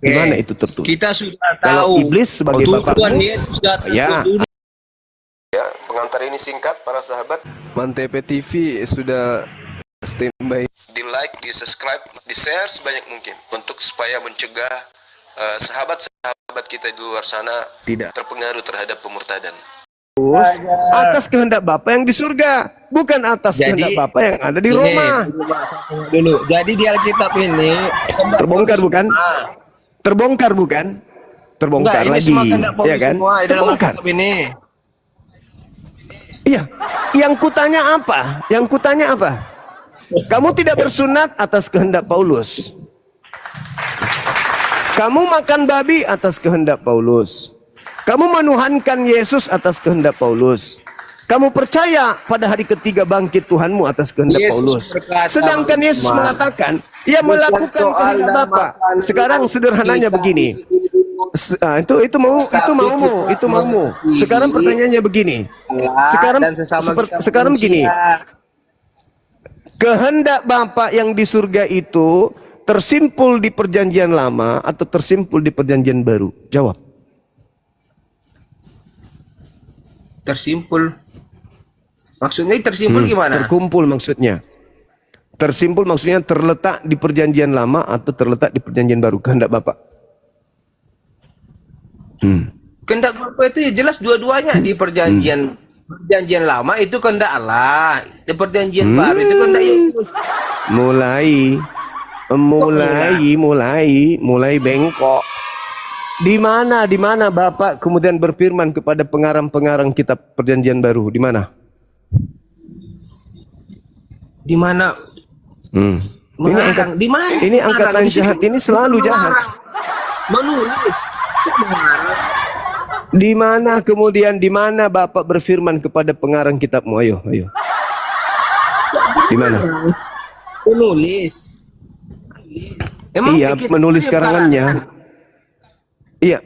Di mana itu tertulis? Kita sudah Kalau tahu iblis sebagai Tuhan bapakmu, Yesus datang ya. ke dunia. Ya, pengantar ini singkat para sahabat. Mantep TV sudah standby. Di like, di subscribe, di share sebanyak mungkin untuk supaya mencegah sahabat-sahabat kita di luar sana tidak terpengaruh terhadap pemurtadan. Atas kehendak Bapa yang di surga, bukan atas kehendak Bapa yang ada di Roma. Dulu. Jadi di Alkitab ini Terbongkar bukan? Terbongkar bukan? Terbongkar enggak, lagi, ya kan? Terbongkar. Ini. Iya, yang kutanya apa? Yang kutanya apa? Kamu tidak bersunat atas kehendak Paulus. Kamu makan babi atas kehendak Paulus. Kamu menuhankan Yesus atas kehendak Paulus. Kamu percaya pada hari ketiga bangkit Tuhanmu atas kehendak Paulus. Sedangkan Yesus mengatakan, ia melakukan kehendak Bapa. Sekarang sederhananya begini. Itu maumu. Sekarang pertanyaannya begini. Sekarang begini. Kehendak Bapa yang di surga itu tersimpul di perjanjian lama atau tersimpul di perjanjian baru? Jawab. Tersimpul. Maksudnya tersimpul gimana? Terkumpul maksudnya. Tersimpul maksudnya terletak di perjanjian lama atau terletak di perjanjian baru. Kehendak Bapa. Kehendak Bapa itu ya jelas dua-duanya di perjanjian lama itu kehendak Allah, di perjanjian baru itu kehendak Yesus. Mulai bengkok. Di mana Bapak kemudian berfirman kepada pengarang-pengarang kitab perjanjian baru? Di mana? Di mana? Di mana? Ini angkatan jahat ini selalu jahat. Menulis. Di mana Bapak berfirman kepada pengarang kitabmu? Ayo. Di mana? Menulis. Emang iya, menulis karangannya. Iya.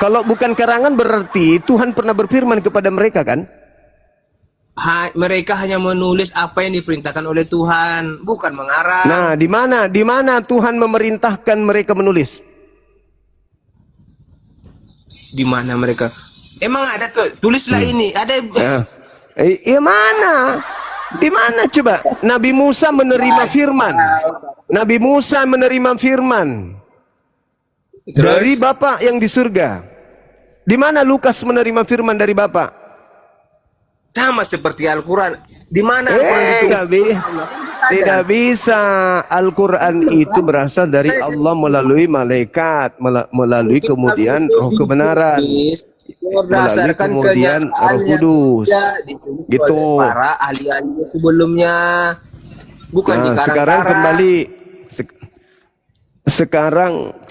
Kalau bukan karangan berarti Tuhan pernah berfirman kepada mereka kan? Mereka hanya menulis apa yang diperintahkan oleh Tuhan, bukan mengarang. Nah, di mana Tuhan memerintahkan mereka menulis? Di mana mereka? Emang ada tuh, tulislah ini. Ada. Iya mana? Di mana coba? Nabi Musa menerima firman. Nabi Musa menerima firman dari Bapa yang di surga. Di mana Lukas menerima firman dari Bapa? Sama seperti Al-Quran. Di mana Al-Quran ditulis? Tidak bisa. Al-Quran itu berasal dari Allah melalui malaikat, melalui kemudian roh kebenaran, melalui kemudian roh kudus. Gitu. Para ahli-ahli sebelumnya. Bukan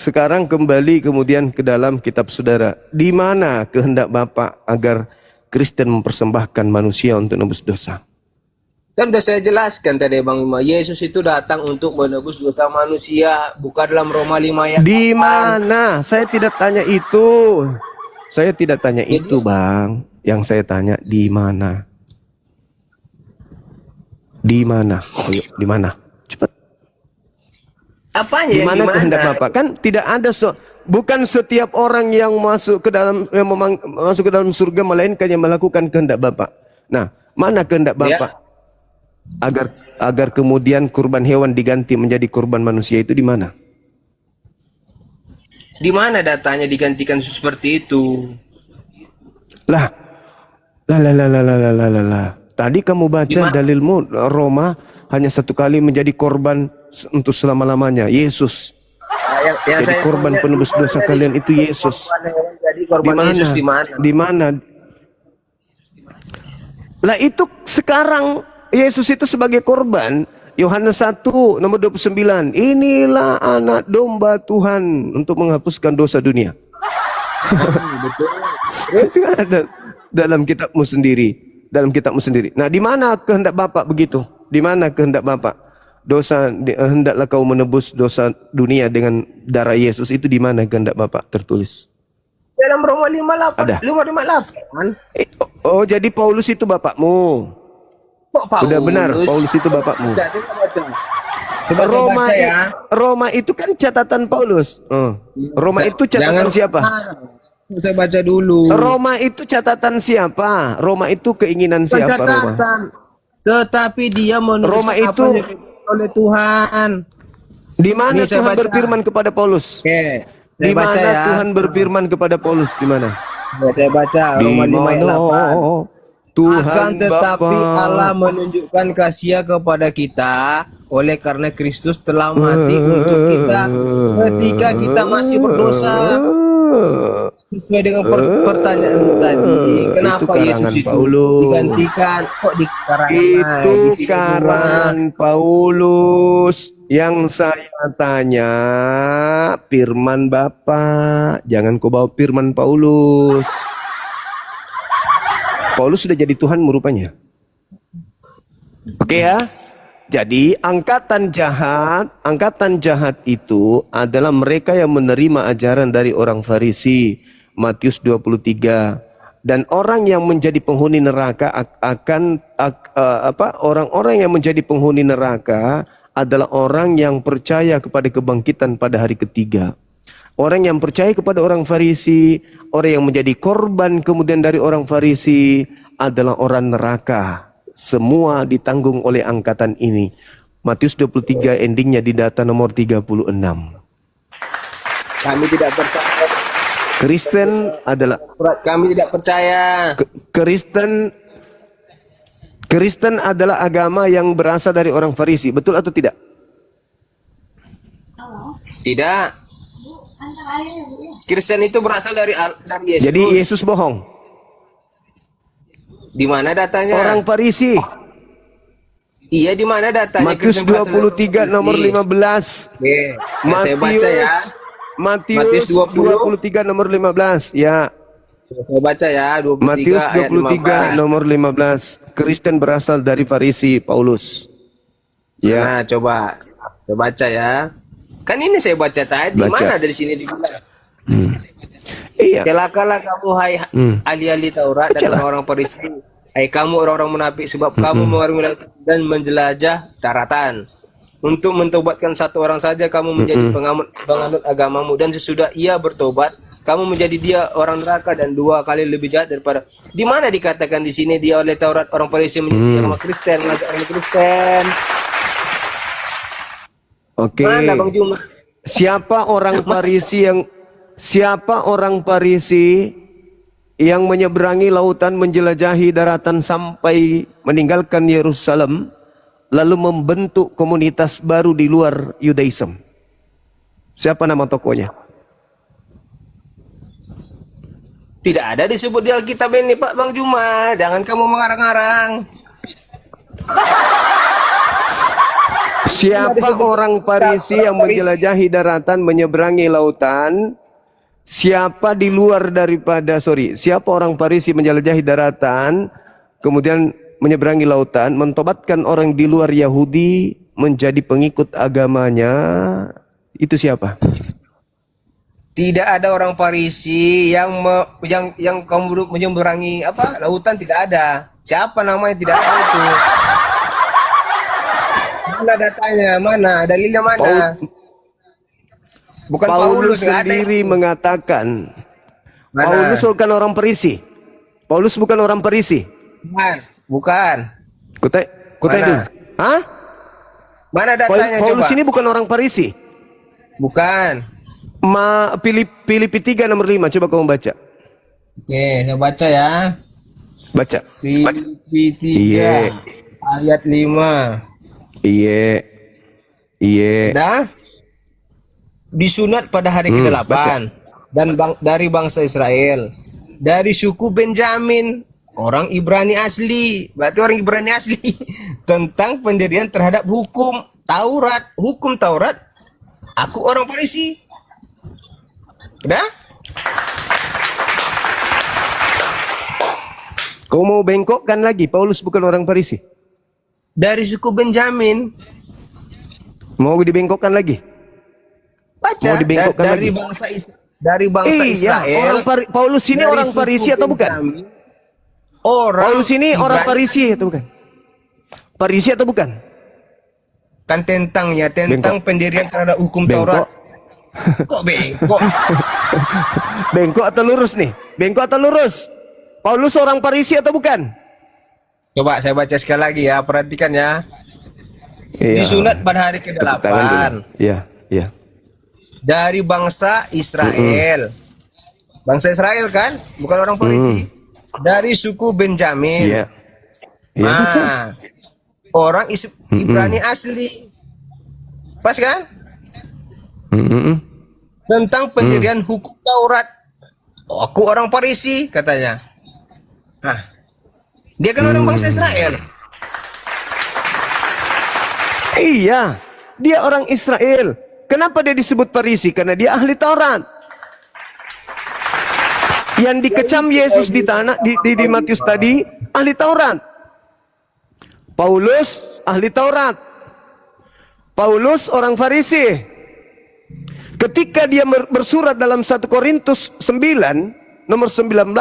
sekarang kembali kemudian ke dalam kitab saudara. Di mana kehendak Bapa agar Kristen mempersembahkan manusia untuk menebus dosa? Kan sudah saya jelaskan tadi Bang Ima, Yesus itu datang untuk menebus dosa manusia, bukan dalam Roma 5 ayat 8. Di mana? Saya tidak tanya itu. Saya tidak tanya itu, Bang. Yang saya tanya di mana? Di mana? Ayo, di mana? Cepat. Apanya di mana kehendak Bapa? Kan tidak ada bukan setiap orang yang masuk ke dalam masuk ke dalam surga melainkan yang melakukan kehendak Bapa. Nah, mana kehendak Bapa? Agar kemudian kurban hewan diganti menjadi kurban manusia itu di mana? Di mana datanya digantikan seperti itu? Lah. Tadi kamu baca dalilmu Roma hanya satu kali menjadi korban untuk selama-lamanya. Yesus. Jadi korban penebus dosa kalian itu Yesus. Di mana? Lah itu sekarang Yesus itu sebagai korban. Yohanes 1 nomor 29. Inilah anak domba Tuhan untuk menghapuskan dosa dunia. Betul. Ada dalam kitabmu sendiri. Nah, di mana kehendak Bapa begitu? Di mana kehendak Bapa? Hendaklah kau menebus dosa dunia dengan darah Yesus, itu di mana kehendak Bapa tertulis? Dalam Roma 5:8. Oh, jadi Paulus itu bapakmu. Sudah benar, Paulus itu bapakmu. Coba saya Roma, baca ya. Roma itu kan catatan Paulus. Roma itu catatan siapa? Saya baca dulu. Roma itu catatan siapa? Roma itu keinginan Bukan siapa Roma? catatan, tetapi dia menuliskan Roma apa itu yang diberikan oleh Tuhan. di mana Ini saya Tuhan baca. berfirman kepada Paulus? Oke, Di saya baca mana ya. Tuhan berfirman kepada Paulus? Di mana? Ya, saya baca Di Roma 5 ayat mana 8. Tuhan Akan tetapi Bapa Allah menunjukkan kasih kepada kita oleh karena Kristus telah mati untuk kita ketika kita masih berdosa. Sesuai dengan pertanyaanmu tadi, kenapa itu Yesus karangan itu Paulus. digantikan? Kok di karangan Itu di sini karangan Paulus. Yang saya tanya firman Bapa, jangan kau bawa firman Paulus. Paulus sudah jadi Tuhan rupanya. Oke ya. Jadi angkatan jahat itu adalah mereka yang menerima ajaran dari orang Farisi, Matius 23. Dan orang yang menjadi penghuni neraka orang-orang yang menjadi penghuni neraka adalah orang yang percaya kepada kebangkitan pada hari ketiga. Orang yang percaya kepada orang Farisi, orang yang menjadi korban kemudian dari orang Farisi adalah orang neraka. Semua ditanggung oleh angkatan ini. Matius 23 endingnya di data nomor 36. Kami tidak percaya. Kristen adalah Kami tidak percaya. Kristen adalah agama yang berasal dari orang Farisi, betul atau tidak? Tidak. Kristen itu berasal dari Yesus. Jadi Yesus bohong. Di mana datanya? Orang Farisi. Iya, di mana datanya? Matius Kristen berasal dari 23 nomor 15. Oke, saya baca ya. Matius 23 nomor 15 ya. Saya baca ya, 23 Matius ayat 23 15. nomor 15. Kristen berasal dari Farisi, Paulus. Ya. Nah, coba saya baca ya. Kan ini saya baca tadi. Baca. Mana dari sini dibilang? Iya. Celakalah kamu hai ahli-ahli Taurat dan Celah. orang-orang Farisi. Hai kamu orang-orang munafik, sebab kamu mengarungi lautan dan menjelajah daratan. Untuk mentobatkan satu orang saja kamu menjadi penganut agamamu, dan sesudah ia bertobat kamu menjadi dia orang neraka dan 2 kali lebih jahat daripada. Di mana dikatakan di sini dia oleh Taurat orang Farisi menjadi agama Kristen, mengajak orang Kristen? Oke. Mana Bang Juma? Siapa orang Farisi yang menyeberangi lautan, menjelajahi daratan sampai meninggalkan Yerusalem, lalu membentuk komunitas baru di luar Yudaism? Siapa nama tokohnya? Tidak ada disebut di Alkitab ini Pak Bang Juma. Jangan kamu mengarang-arang. Siapa orang Farisi yang menjelajahi daratan, menyeberangi lautan? Siapa orang Farisi menjelajahi daratan, kemudian menyeberangi lautan, mentobatkan orang di luar Yahudi menjadi pengikut agamanya? Itu siapa? Tidak ada orang Farisi yang kamu menyeberangi lautan, tidak ada. Siapa namanya? Tidak ada itu. Mana datanya? Mana? Dalilnya mana? Bukan Paulus nggak ada. sendiri mengatakan, Mana? Paulus bukan orang Farisi. Paulus bukan orang Farisi. Bukan. Kutai Mana? dulu. Hah? Mana datanya Paulus coba? ini bukan orang Farisi. Bukan. Filipi 3 nomor 5, coba kamu baca. Oke, saya baca ya. Baca. Filipi 3 Iya. ayat 5. Iya. Dah disunat pada hari ke-8 baca. dan dari bangsa Israel, dari suku Benjamin, orang Ibrani asli. Berarti orang Ibrani asli. Tentang pendirian terhadap hukum Taurat. Aku orang Farisi. Udah? Kau mau bengkokkan lagi, Paulus bukan orang Farisi. Dari suku Benjamin. Mau dibengkokkan lagi? Baca Mau dibengkokkan dari lagi? bangsa Israel. Paulus ini dari orang suku Farisi atau bukan? Benjamin. Orang Paulus ini orang Ibrani. Farisi atau bukan? Farisi atau bukan? kan tentang pendirian terhadap hukum Bengkok. Taurat. Kok bengkok? Bengkok atau lurus nih? Bengkok atau lurus? Paulus seorang Farisi atau bukan? Coba saya baca sekali lagi ya, perhatikan ya. Iya. Disunat pada hari Tepuk tangan ke-8 dulu. Iya, iya. dari bangsa Israel. Bangsa Israel kan, bukan orang Farisi. Dari suku Benjamin. Iya. Iya. Nah, orang Ibrani asli. Pas kan? Mm-mm. Tentang pendirian hukum Taurat. Oh, aku orang Farisi katanya. Nah, dia kan orang bangsa Israel. Iya, dia orang Israel. Kenapa dia disebut Farisi? Karena dia ahli Taurat. Yang dikecam Yesus di tanah di Matius tadi ahli Taurat. Paulus ahli Taurat. Paulus orang Farisi. Ketika dia bersurat dalam 1 Korintus 9 nomor 19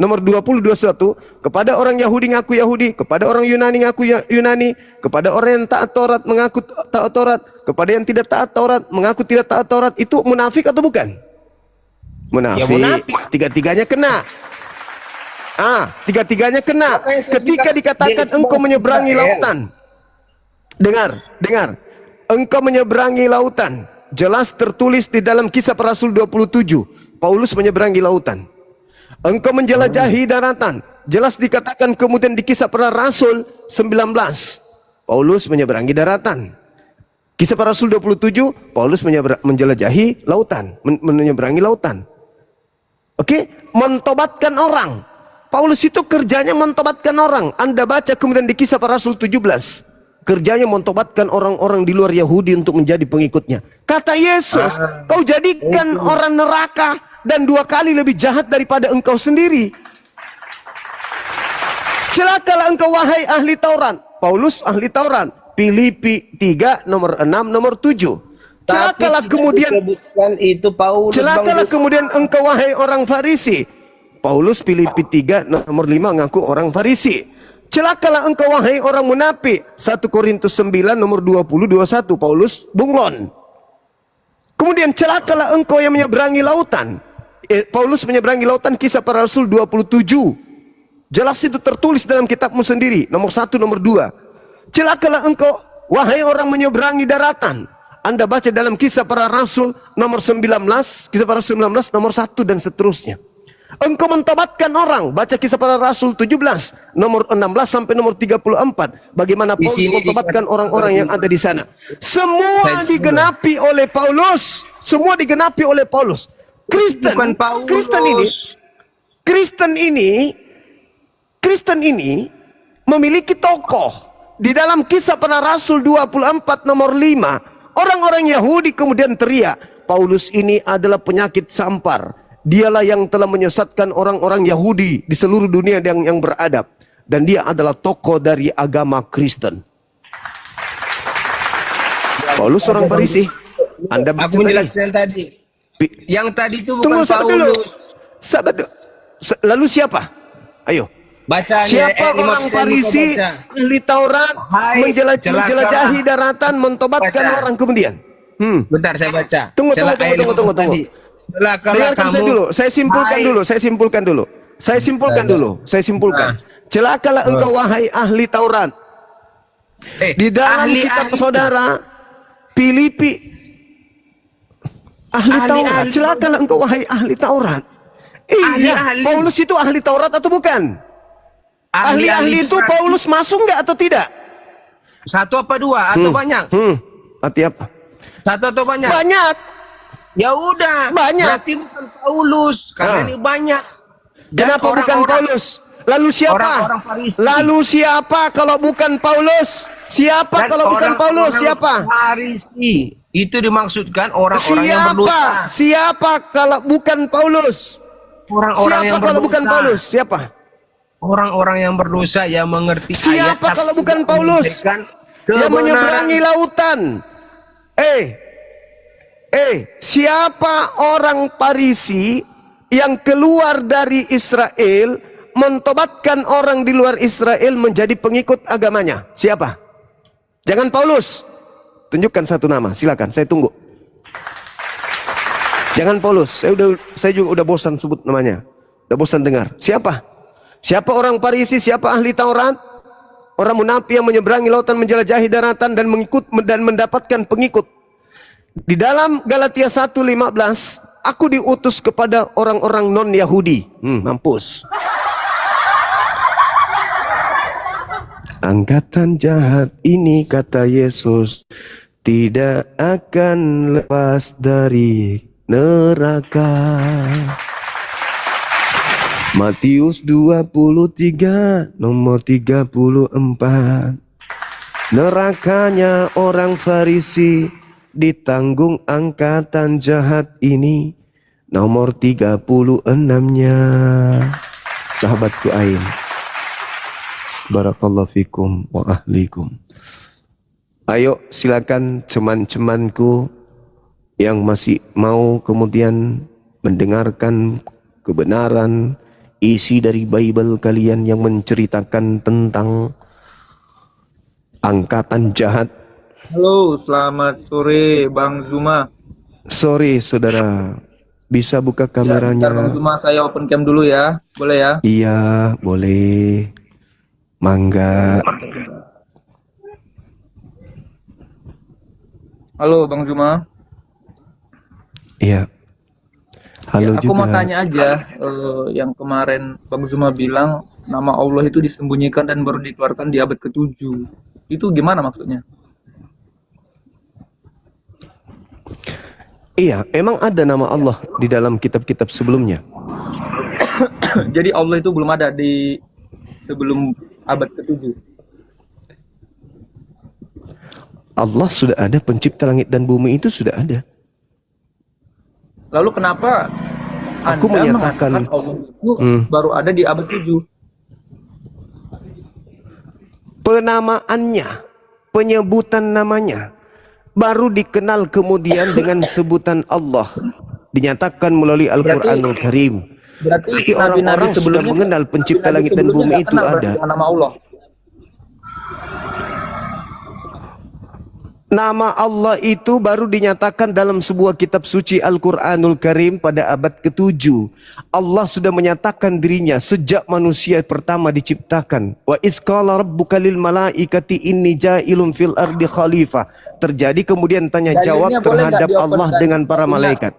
nomor 20-21, kepada orang Yahudi ngaku Yahudi, kepada orang Yunani ngaku Yunani, kepada orang yang taat Taurat mengaku taat Taurat, kepada yang tidak taat Taurat mengaku tidak taat Taurat. Itu munafik atau bukan? Munafik. Ya, munafik. Tiga-tiganya kena. Tiga-tiganya kena. Makanya saya Ketika bilang, dikatakan dia engkau itu menyeberangi Israel. lautan. Dengar. Engkau menyeberangi lautan. Jelas tertulis di dalam Kisah Para Rasul 27. Paulus menyeberangi lautan. Engkau menjelajahi daratan. Jelas dikatakan kemudian di Kisah Para Rasul 19. Paulus menyeberangi daratan. Kisah Para Rasul 27, Paulus menjelajahi lautan, menyeberangi lautan. Oke, mentobatkan orang. Paulus itu kerjanya mentobatkan orang. Anda baca kemudian di Kisah Para Rasul 17. Kerjanya mentobatkan orang-orang di luar Yahudi untuk menjadi pengikutnya. Kata Yesus, kau jadikan orang neraka dan 2 kali lebih jahat daripada engkau sendiri. Celakalah engkau wahai ahli Taurat. Paulus ahli Taurat. Filipi 3 nomor 6 nomor 7. Celakalah kemudian itu Paulus. celakalah kemudian engkau wahai orang Farisi. Paulus Filipi 3 nomor 5 ngaku orang Farisi. Celakalah engkau wahai orang munafik. 1 Korintus 9 nomor 20-21. Paulus bunglon. Kemudian celakalah engkau yang menyeberangi lautan. Paulus menyeberangi lautan Kisah Para Rasul 27. Jelas itu tertulis dalam kitabmu sendiri. Nomor 1, nomor 2. Celakalah engkau wahai orang menyeberangi daratan. Anda baca dalam Kisah Para Rasul nomor 19. Kisah Para Rasul 19 nomor 1 dan seterusnya. Engkau mentobatkan orang. Baca Kisah Para Rasul 17 nomor 16 sampai nomor 34. Bagaimana Paulus mentobatkan orang-orang yang ada di sana. Semua digenapi oleh Paulus. Semua digenapi oleh Paulus. Kristen ini memiliki tokoh di dalam Kisah Para Rasul 24 nomor 5. Orang-orang Yahudi kemudian teriak, Paulus ini adalah penyakit sampar. Dialah yang telah menyesatkan orang-orang Yahudi di seluruh dunia yang beradab. Dan dia adalah tokoh dari agama Kristen. Paulus orang Farisi. Anda baca Aku menjelaskan tadi. Yang tadi itu Tunggu, bukan Paulus. Sabar dulu. Lalu siapa? Ayo. Bacanya Siapa orang Farisi, ahli Taurat, menjelajahi daratan, mentobatkan orang kemudian? Bentar saya baca. Tunggu. Celakalah Dengarkan kamu. saya dulu. Saya simpulkan dulu. Celakalah engkau wahai ahli Taurat. Di dalam kitab saudara Filipi ahli Taurat. Celakalah engkau wahai ahli Taurat. Iya, Paulus itu ahli Taurat atau bukan? Ahli-ahli itu Paulus masuk nggak atau tidak? Satu apa dua atau banyak? Arti apa? Satu atau banyak? Banyak. Ya udah. Banyak. Berarti bukan Paulus karena ini banyak. Dan Kenapa bukan Paulus? Lalu siapa? Orang-orang Farisi. Lalu siapa kalau bukan Paulus? Siapa Dan kalau bukan Paulus? Siapa? Farisi. Itu dimaksudkan orang-orang yang berdosa. Siapa kalau bukan Paulus? Orang-orang yang Siapa kalau bukan berdosa. Paulus? Siapa? Orang-orang yang berdosa yang mengerti ayat. Siapa kalau bukan Paulus? Yang menyeberangi lautan. Siapa orang Farisi yang keluar dari Israel mentobatkan orang di luar Israel menjadi pengikut agamanya? Siapa? Jangan Paulus. Tunjukkan satu nama, silakan. Saya tunggu. Jangan Paulus. Saya juga udah bosan sebut namanya. Udah bosan dengar. Siapa? Siapa orang Farisi? Siapa ahli Taurat? Orang munafik yang menyeberangi lautan, menjelajahi daratan dan mendapatkan pengikut. Di dalam Galatia 1:15, aku diutus kepada orang-orang non-Yahudi. Mampus. Angkatan jahat ini, kata Yesus, tidak akan lepas dari neraka. Matius 23 nomor 34. Nerakanya orang Farisi ditanggung angkatan jahat ini. Nomor 36-nya. Sahabatku Ain. Barakallahu fikum wa ahlikum. Ayo silakan ceman-cemanku yang masih mau kemudian mendengarkan kebenaran isi dari Bible kalian yang menceritakan tentang angkatan jahat. Halo, selamat sore Bang Zuma. Sore saudara, bisa buka kameranya? Ya, Bang Zuma, saya open cam dulu ya, boleh ya? Iya, boleh. Mangga. Halo Bang Zuma. Iya. Halo Ya, aku juga. mau tanya aja, yang kemarin Bang Zuma bilang nama Allah itu disembunyikan dan baru dikeluarkan di abad ke-7. Itu gimana maksudnya? Iya, emang ada nama Allah di dalam kitab-kitab sebelumnya. Jadi Allah itu belum ada di sebelum abad ke-7. Allah sudah ada, pencipta langit dan bumi itu sudah ada. Lalu kenapa Aku Anda menyatakan mengatakan Allah itu baru ada di abad 7? penamaannya, penyebutan namanya baru dikenal kemudian dengan sebutan Allah, dinyatakan melalui Al-Qur'anul Karim. Berarti Tapi nabi-nabi orang-orang sudah sebelumnya, mengenal pencipta nabi-nabi langit dan sebelumnya bumi nggak itu kenal ada. berarti dengan nama Allah. Nama Allah itu baru dinyatakan dalam sebuah kitab suci Al-Quranul Karim pada abad ke-7. Allah sudah menyatakan dirinya sejak manusia pertama diciptakan. Wa isqala rabbuka lil malaikati inni ja'ilun fil ardi khalifah. Terjadi kemudian tanya jawab Dalilnya boleh nggak terhadap Allah diopenkan? dengan para Maksudnya, malaikat.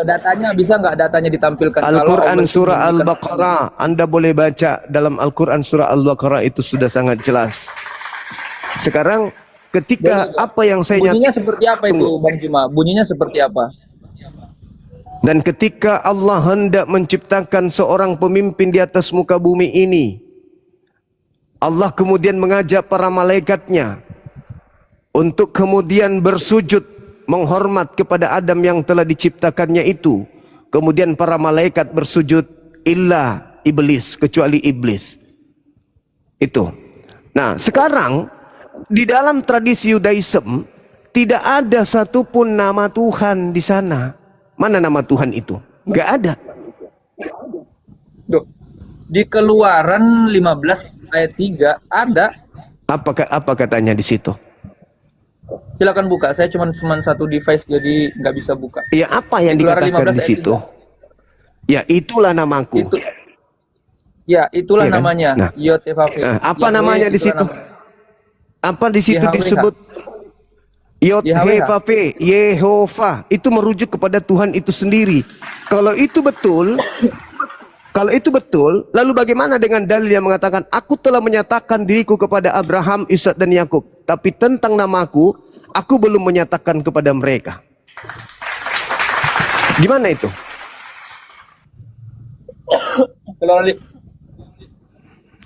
datanya bisa nggak datanya ditampilkan? Kalau Al-Quran Allah surah menyebutkan- Al-Baqarah, Anda boleh baca dalam Al-Quran surah Al-Baqarah, itu sudah sangat jelas. Sekarang ketika apa yang saya Bunyinya seperti apa itu Bang Juma? Bunyinya seperti apa? Dan ketika Allah hendak menciptakan seorang pemimpin di atas muka bumi ini, Allah kemudian mengajak para malaikatnya untuk kemudian bersujud menghormat kepada Adam yang telah diciptakannya itu. Kemudian para malaikat bersujud illa iblis, kecuali iblis. Itu. Nah, sekarang di dalam tradisi Yudaism tidak ada satupun nama Tuhan di sana. Mana nama Tuhan itu? Nggak ada. Duh. Di Keluaran 15 ayat 3 ada. Apa katanya di situ? Silakan buka. Saya cuma satu device jadi nggak bisa buka. Ya, apa yang Di Keluaran dikatakan 15 di ayat situ? Ya, itulah namaku. Itu. Ya, itulah Iya kan? namanya. Nah. Yod-Heh-Vav. Apa Yahweh, namanya di itulah situ? namanya. Apa di situ YHWH. disebut? Yod-Heh-Vav, Yehovah. Itu merujuk kepada Tuhan itu sendiri. Kalau itu betul, lalu bagaimana dengan dalil yang mengatakan aku telah menyatakan diriku kepada Abraham, Ishak dan Yakub, tapi tentang namaku aku belum menyatakan kepada mereka. Gimana itu?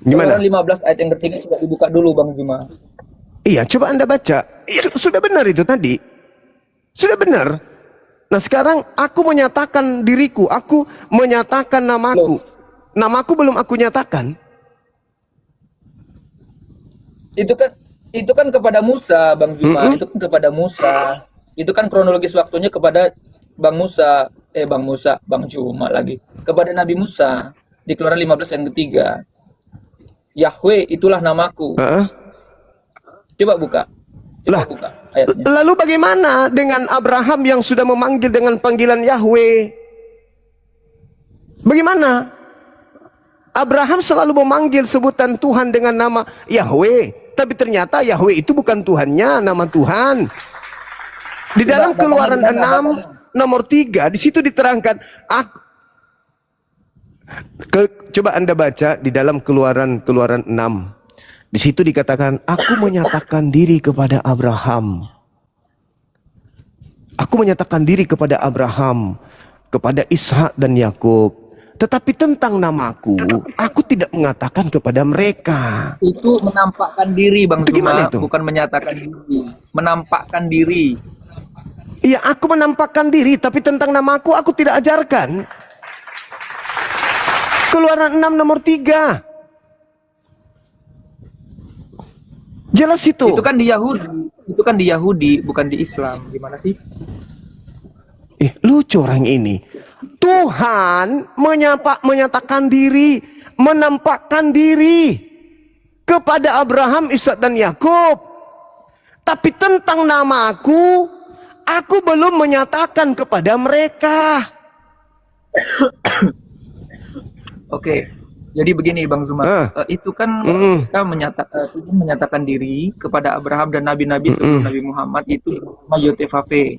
Gimana? Keluaran 15 ayat yang ketiga coba dibuka dulu Bang Zuma. Iya, coba Anda baca. Sudah benar itu tadi. Sudah benar. Nah, sekarang aku menyatakan diriku, aku menyatakan namaku. Namaku belum aku nyatakan. Itu kan kepada Musa, Bang Zuma. Itu kan kepada Musa. Itu kan kronologis waktunya kepada Bang Zuma lagi. Kepada Nabi Musa di Keluaran 15 yang ketiga. Yahweh itulah namaku. Heeh. Coba buka. Lah, buka ayatnya. lalu bagaimana dengan Abraham yang sudah memanggil dengan panggilan Yahweh? Bagaimana? Abraham selalu memanggil sebutan Tuhan dengan nama Yahweh, tapi ternyata Yahweh itu bukan Tuhannya, nama Tuhan. Di dalam Keluaran 6 nomor 3 di situ diterangkan coba Anda baca di dalam Keluaran 6. Di situ dikatakan, aku menyatakan diri kepada Abraham. Aku menyatakan diri kepada Abraham, kepada Ishak dan Yakub. Tetapi tentang namaku, aku tidak mengatakan kepada mereka. Itu menampakkan diri, Bang Itu gimana Zuma, itu? bukan menyatakan diri. Menampakkan diri. Iya, aku menampakkan diri, tapi tentang namaku aku tidak ajarkan. Keluaran 6 nomor 3. Jelas itu. Itu kan di Yahudi. Itu kan di Yahudi, bukan di Islam. Gimana sih? Lucu orang ini. Tuhan menyatakan diri, menampakkan diri kepada Abraham, Ishak dan Yakub. Tapi tentang namaku, aku belum menyatakan kepada mereka. Oke. Jadi begini Bang Zuma, itu kan kita Tuhan menyatakan diri kepada Abraham dan nabi-nabi sebelum Nabi Muhammad itu nama Yotevave.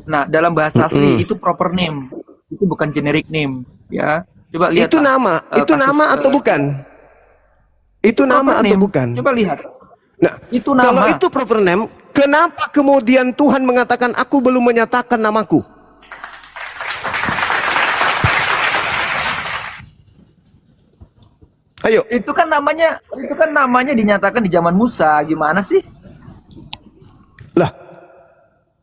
Nah, dalam bahasa asli itu proper name. Itu bukan generic name, ya. Coba lihat. Itu nama, itu nama atau bukan? Itu nama atau bukan? Coba lihat. Nah, itu kalau nama. itu proper name, kenapa kemudian Tuhan mengatakan aku belum menyatakan namaku? Ayo. Itu kan namanya dinyatakan di zaman Musa. Gimana sih? Lah,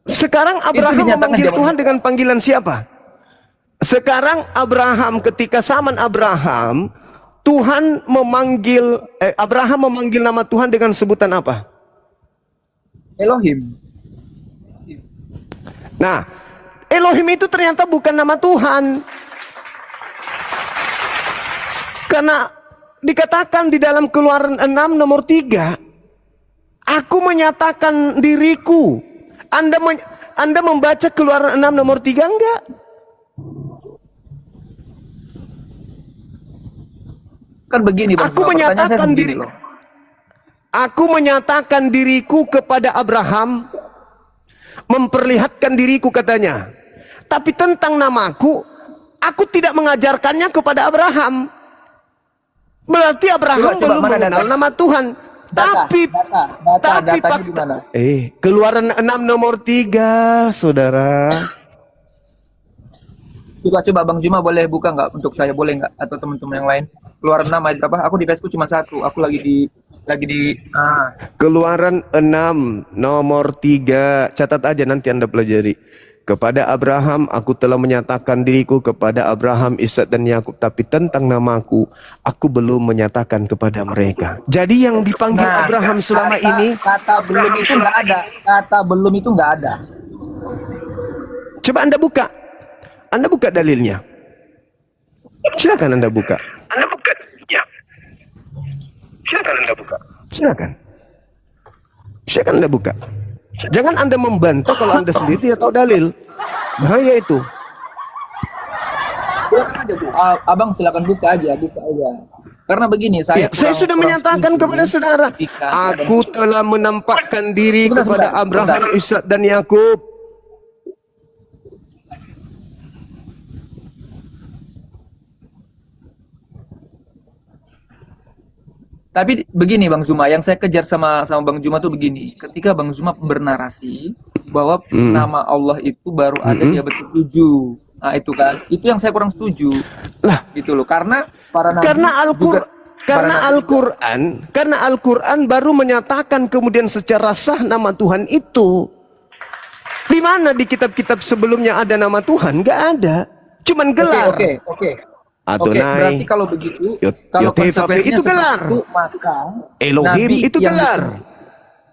sekarang Abraham memanggil Tuhan dengan panggilan siapa? Sekarang Abraham, ketika zaman Abraham, Tuhan memanggil Abraham memanggil nama Tuhan dengan sebutan apa? Elohim. Nah, Elohim itu ternyata bukan nama Tuhan. Karena dikatakan di dalam Keluaran 6 nomor 3, aku menyatakan diriku. Anda membaca Keluaran 6 nomor 3 enggak? Kan begini Bang, Aku menyatakan diri. Aku menyatakan diriku kepada Abraham, memperlihatkan diriku katanya. Tapi tentang namaku, aku tidak mengajarkannya kepada Abraham. Berarti Abraham belum mengenal nama Tuhan. Tapi datanya di mana? Keluaran 6 nomor 3, saudara. Coba Bang Zuma boleh buka nggak untuk saya, boleh nggak, atau teman-teman yang lain? Keluaran 6 ayat berapa? Aku di Facebookku cuma 1. Aku lagi di Keluaran 6 nomor 3. Catat aja nanti Anda pelajari. Kepada Abraham aku telah menyatakan diriku kepada Abraham, Ishak dan Yakub, tapi tentang namaku aku belum menyatakan kepada mereka. Jadi yang dipanggil Abraham selama ini, kata belum itu nggak ada. Kata belum itu nggak ada. Coba Anda buka. Anda buka dalilnya. Silakan Anda buka. Anda buka dalilnya. Silakan Anda buka. Silakan Anda buka. Jangan Anda membantah kalau Anda sendiri tidak tahu dalil. Bahaya itu. Silakan aja Bu. Abang silakan buka aja. Karena begini, saya sudah menyatakan kepada saudara, aku telah menampakkan diri kepada Abraham, Ishak dan Yakub. Tapi begini Bang Zuma, yang saya kejar sama Bang Zuma tuh begini. Ketika Bang Zuma bernarasi bahwa nama Allah itu baru ada di abad ke-7. Nah, itu kan. Itu yang saya kurang setuju. Lah, gitu loh. Karena para nabi karena Al-Qur'an baru menyatakan kemudian secara sah nama Tuhan itu. Di mana di kitab-kitab sebelumnya ada nama Tuhan? Enggak ada. Cuman gelar. Oke. Adonai. Berarti kalau begitu, kalau konsekuensinya itu gelar. Itu, maka Elohim itu gelar.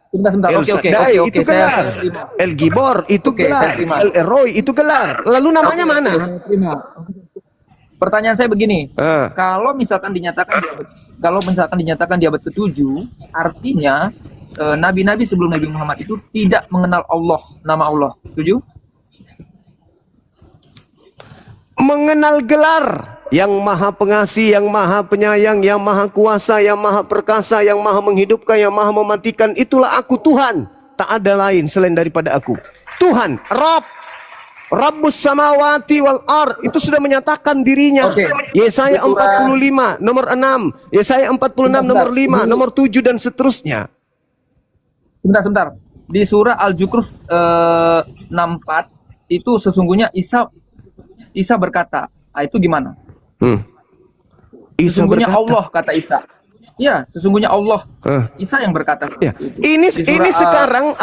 Sebentar. Oke, gelar. El Gibor itu gelar. El Eroi itu gelar. Lalu namanya mana? Pertanyaan saya begini, kalau misalkan dinyatakan di abad ke-7, artinya nabi-nabi sebelum Nabi Muhammad itu tidak mengenal Allah, nama Allah. Setuju? Mengenal gelar yang maha pengasih, yang maha penyayang, yang maha kuasa, yang maha perkasa, yang maha menghidupkan, yang maha mematikan. Itulah aku Tuhan, tak ada lain selain daripada aku. Tuhan, Rabbus samawati wal ar, itu sudah menyatakan dirinya. Yesaya 45 nomor 6, Yesaya 46 nomor 5, nomor 7 dan seterusnya. Sebentar. Di surah Al-Zukhruf 64 itu sesungguhnya Isa berkata, itu gimana? Isa Sesungguhnya berkata. Allah, kata Isa. Iya, sesungguhnya Allah. Isa yang berkata Ya. seperti itu. Ini Di surah, sekarang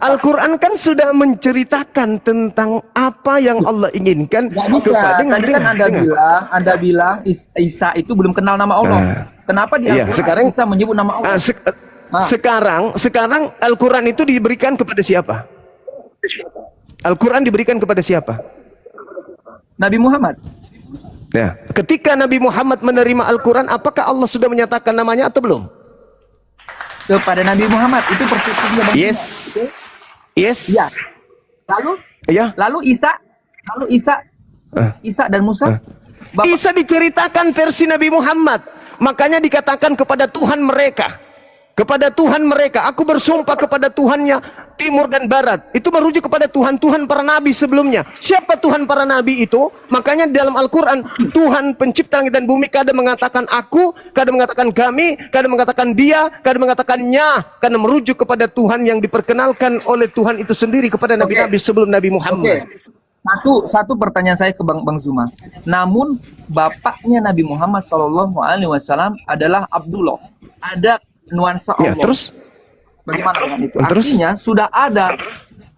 Al-Quran kan sudah menceritakan tentang apa yang Allah inginkan. Nggak bisa. Tadi kan Anda bilang Isa itu belum kenal nama Allah. Kenapa di Iya, Al-Quran sekarang Isa menyebut nama Allah? Sekarang Al-Quran itu diberikan kepada siapa? Al-Quran diberikan kepada siapa? Nabi Muhammad. Nah, ketika Nabi Muhammad menerima Al-Quran, apakah Allah sudah menyatakan namanya atau belum? Kepada Nabi Muhammad, itu perspektifnya Bang. Yes. Yes. Iya. Lalu Isa dan Musa. Isa diceritakan versi Nabi Muhammad. Makanya dikatakan kepada Tuhan mereka. Kepada Tuhan mereka, aku bersumpah kepada Tuhannya timur dan barat. Itu merujuk kepada Tuhan para nabi sebelumnya. Siapa Tuhan para nabi itu? Makanya dalam Al-Quran, Tuhan pencipta langit dan bumi kadang mengatakan aku, kadang mengatakan kami, kadang mengatakan dia, kadang mengatakannya. Karena merujuk kepada Tuhan yang diperkenalkan oleh Tuhan itu sendiri kepada nabi-nabi sebelum Nabi Muhammad. Satu pertanyaan saya ke Bang Zuma. Namun bapaknya Nabi Muhammad SAW adalah Abdullah. Ada nuansa Allah. Ya, terus bagaimana dengan itu? Artinya sudah ada.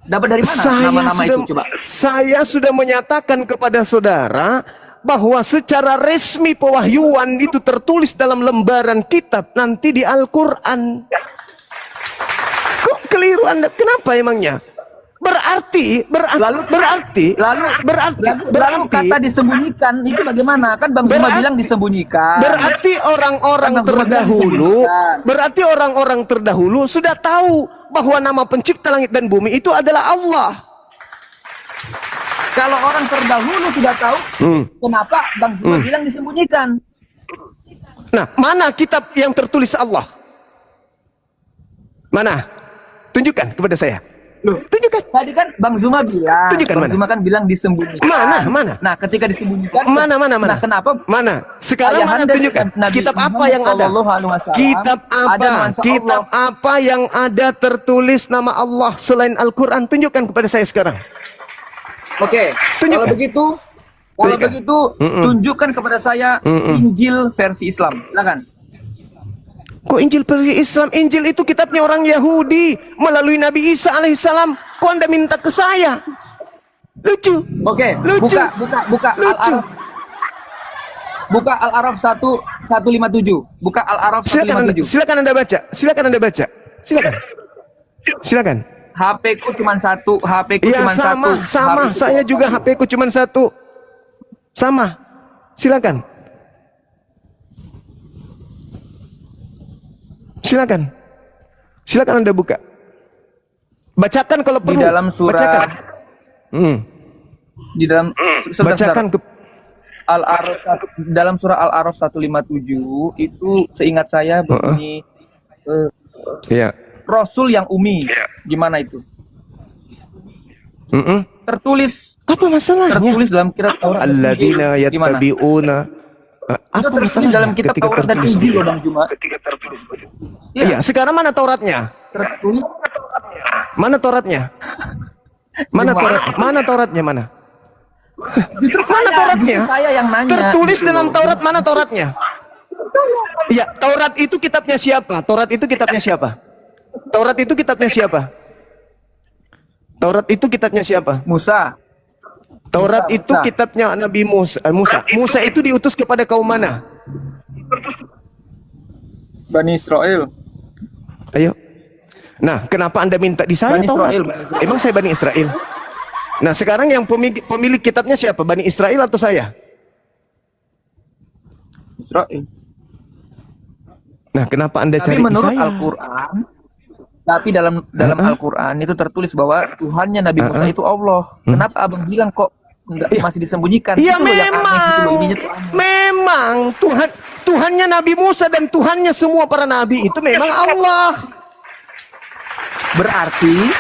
Dapat dari mana nama-nama itu, coba? Saya sudah menyatakan kepada saudara bahwa secara resmi pewahyuan itu tertulis dalam lembaran kitab nanti di Al-Quran. Kok keliru Anda? Kenapa emangnya? Berarti kata disembunyikan itu bagaimana? Kan Bang Zuma bilang disembunyikan. Berarti orang-orang terdahulu sudah tahu bahwa nama pencipta langit dan bumi itu adalah Allah. Kalau orang terdahulu sudah tahu, kenapa Bang Zuma bilang disembunyikan? Nah, mana kitab yang tertulis Allah? Mana? Tunjukkan kepada saya. Loh, tunjukkan. Tadi kan Bang Zuma bilang. Tunjukkan Bang Zuma kan bilang disembunyikan. Mana? Nah, ketika disembunyikan. Mana? Nah, kenapa? Mana? Sekarang mana tunjukkan. Kitab apa yang ada? Kitab apa yang ada tertulis nama Allah selain Al-Quran? Tunjukkan kepada saya sekarang. Oke. Kalau begitu, tunjukkan kepada saya Injil versi Islam. Silakan. Kok Injil versi Islam? Injil itu kitabnya orang Yahudi melalui Nabi Isa alaihissalam. Kok Anda minta ke saya? Lucu. Oke. Lucu. Buka Lucu. Buka Al-Araf 157. Buka Al-Araf 157. Silakan Anda baca. Silakan. HP ku cuma satu. Sama. Saya juga HP ku cuma satu. Sama. Silakan Anda buka. Bacakan kalau perlu. Di dalam surah. Bacakan. Di dalam. Bacakan ke. Dalam surah Al-Araf 157 itu seingat saya bunyi. Iya. Rasul yang umi. Gimana itu? Tertulis. Apa masalahnya? Tertulis dalam kitab Taurat. Alladzina yattabi'una. Itu tertulis dalam kitab Taurat dan Injil loh Bang Juma. Iya, sekarang mana Tauratnya? Tertulis. Mana Tauratnya? Mana Tauratnya? Mana Tauratnya? Saya yang nanya. Tertulis dalam Taurat, mana Tauratnya? Iya, Taurat itu kitabnya siapa? Taurat itu kitabnya siapa? Musa. Taurat itu kitabnya Nabi Musa. Musa itu diutus kepada kaum mana? Bani Israel. Ayo. Nah, kenapa Anda minta di saya Taurat? Emang saya Bani Israel? Nah, sekarang yang pemilik kitabnya siapa? Bani Israel atau saya? Israel. Nah, kenapa Anda cari di saya? Tapi menurut Al-Quran, Tapi dalam Al-Qur'an itu tertulis bahwa Tuhannya Nabi Musa itu Allah. Kenapa Abang bilang kok masih disembunyikan? Iya, Itu loh yang aneh gitu loh, ininya tuh aneh. memang Tuhannya Nabi Musa dan Tuhannya semua para nabi itu memang Allah. Bukan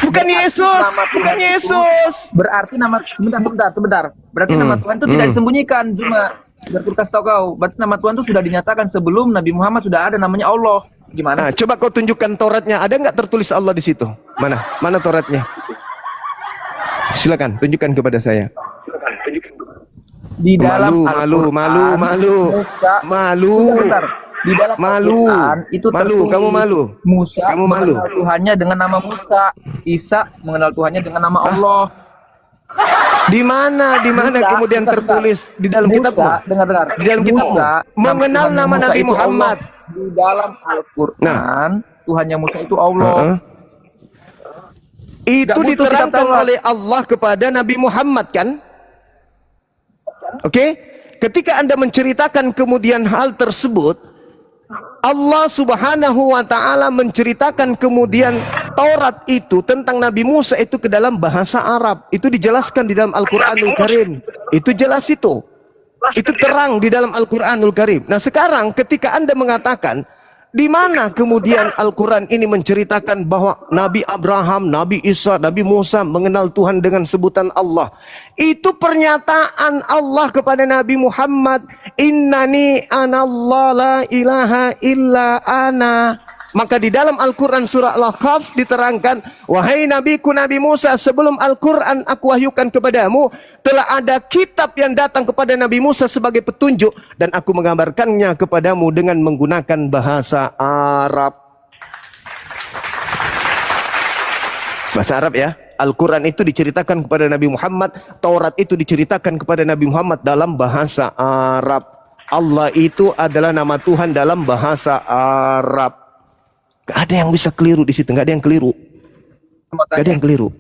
Bukan Yesus, bukan Yesus. Berarti nama sebentar. Berarti nama Tuhan itu tidak disembunyikan, cuma biar aku kasih tahu kau. Berarti nama Tuhan itu sudah dinyatakan sebelum Nabi Muhammad sudah ada namanya Allah. Gimana? Nah, coba kau tunjukkan Tauratnya. Ada nggak tertulis Allah di situ? Mana Tauratnya? Silakan tunjukkan kepada saya. Di dalam Malu. Sebentar. Di dalam Al-Quran itu tertulis Kamu malu. Musa Kamu malu. mengenal Tuhannya dengan nama Musa, Isa mengenal Tuhannya dengan nama Allah. Di mana Musa, kemudian bentar. tertulis di dalam Musa, kitabmu? dengar. Di dalam kitabmu Musa, mengenal Tuhannya nama Musa Nabi itu Muhammad. Allah. Di dalam Al-Quran Tuhannya Musa itu Allah. Itu Nggak butuh kita diterangkan tahu. oleh Allah kepada Nabi Muhammad kan? Oke? Ketika Anda menceritakan kemudian hal tersebut, Allah Subhanahu wa taala menceritakan kemudian Taurat itu tentang Nabi Musa itu ke dalam bahasa Arab. Itu dijelaskan di dalam Al-Qur'anul Karim. Itu jelas itu. Itu terang di dalam Al-Qur'anul Karim. Nah, sekarang ketika Anda mengatakan di mana kemudian Al-Quran ini menceritakan bahwa Nabi Abraham, Nabi Isa, Nabi Musa mengenal Tuhan dengan sebutan Allah. Itu pernyataan Allah kepada Nabi Muhammad. Innani anallah la ilaha illa ana. Maka di dalam Al-Quran surah Al-Kahf diterangkan, wahai nabiku Nabi Musa, sebelum Al-Quran aku wahyukan kepadamu, telah ada kitab yang datang kepada Nabi Musa sebagai petunjuk, dan aku mengabarkannya kepadamu dengan menggunakan bahasa Arab. Bahasa Arab ya. Al-Quran itu diceritakan kepada Nabi Muhammad, Taurat itu diceritakan kepada Nabi Muhammad dalam bahasa Arab. Allah itu adalah nama Tuhan dalam bahasa Arab. Gak ada yang bisa keliru di situ, gak ada yang keliru. Gak ada yang keliru.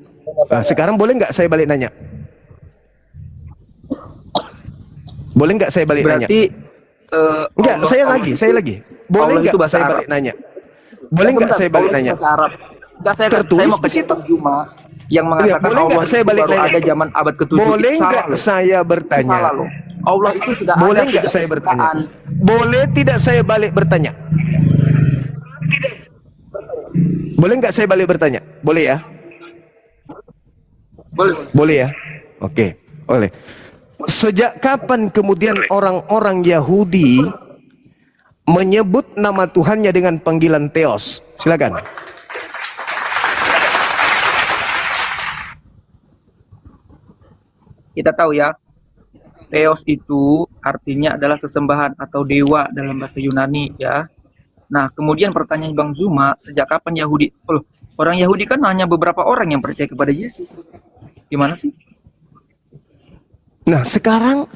Nah, sekarang boleh nggak saya balik nanya? Boleh nggak saya balik nanya? Berarti Enggak, saya lagi. Boleh nggak saya balik nanya? Boleh nggak saya balik nanya? Tertulis di situ. Yang mengatakan boleh nggak Allah saya itu balik baru nanya? ada zaman abad ke-7. Boleh nggak saya bertanya? Allah itu sudah Boleh ada nggak sejak saya bertanya? ciptaan. Boleh tidak saya balik bertanya? Boleh nggak saya balik bertanya? Boleh ya? Boleh ya? Oke, boleh. Sejak kapan kemudian orang-orang Yahudi menyebut nama Tuhannya dengan panggilan Theos? Silakan. Kita tahu ya, Theos itu artinya adalah sesembahan atau dewa dalam bahasa Yunani ya. Nah, kemudian pertanyaan Bang Zuma, sejak kapan Yahudi? Orang Yahudi kan hanya beberapa orang yang percaya kepada Yesus. Gimana sih? Nah, sekarang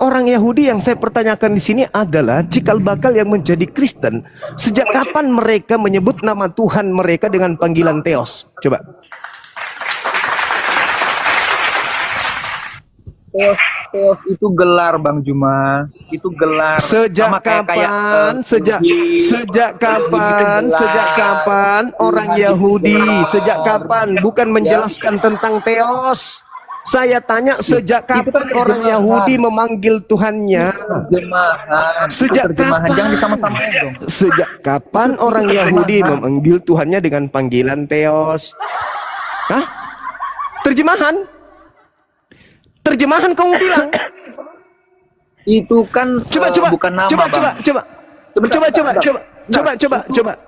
orang Yahudi yang saya pertanyakan di sini adalah cikal bakal yang menjadi Kristen. Sejak kapan mereka menyebut nama Tuhan mereka dengan panggilan Theos? Coba. Theos itu gelar Bang Juma, itu gelar. Sejak kapan orang Yahudi, sejak kapan bukan menjelaskan tentang Theos? Saya tanya sejak kapan orang Yahudi memanggil Tuhannya? Terjemahan, jangan disama-samain dong. Sejak kapan orang Yahudi memanggil Tuhannya dengan panggilan Theos? Hah? Terjemahan kamu bilang. Itu kan bukan nama. Coba.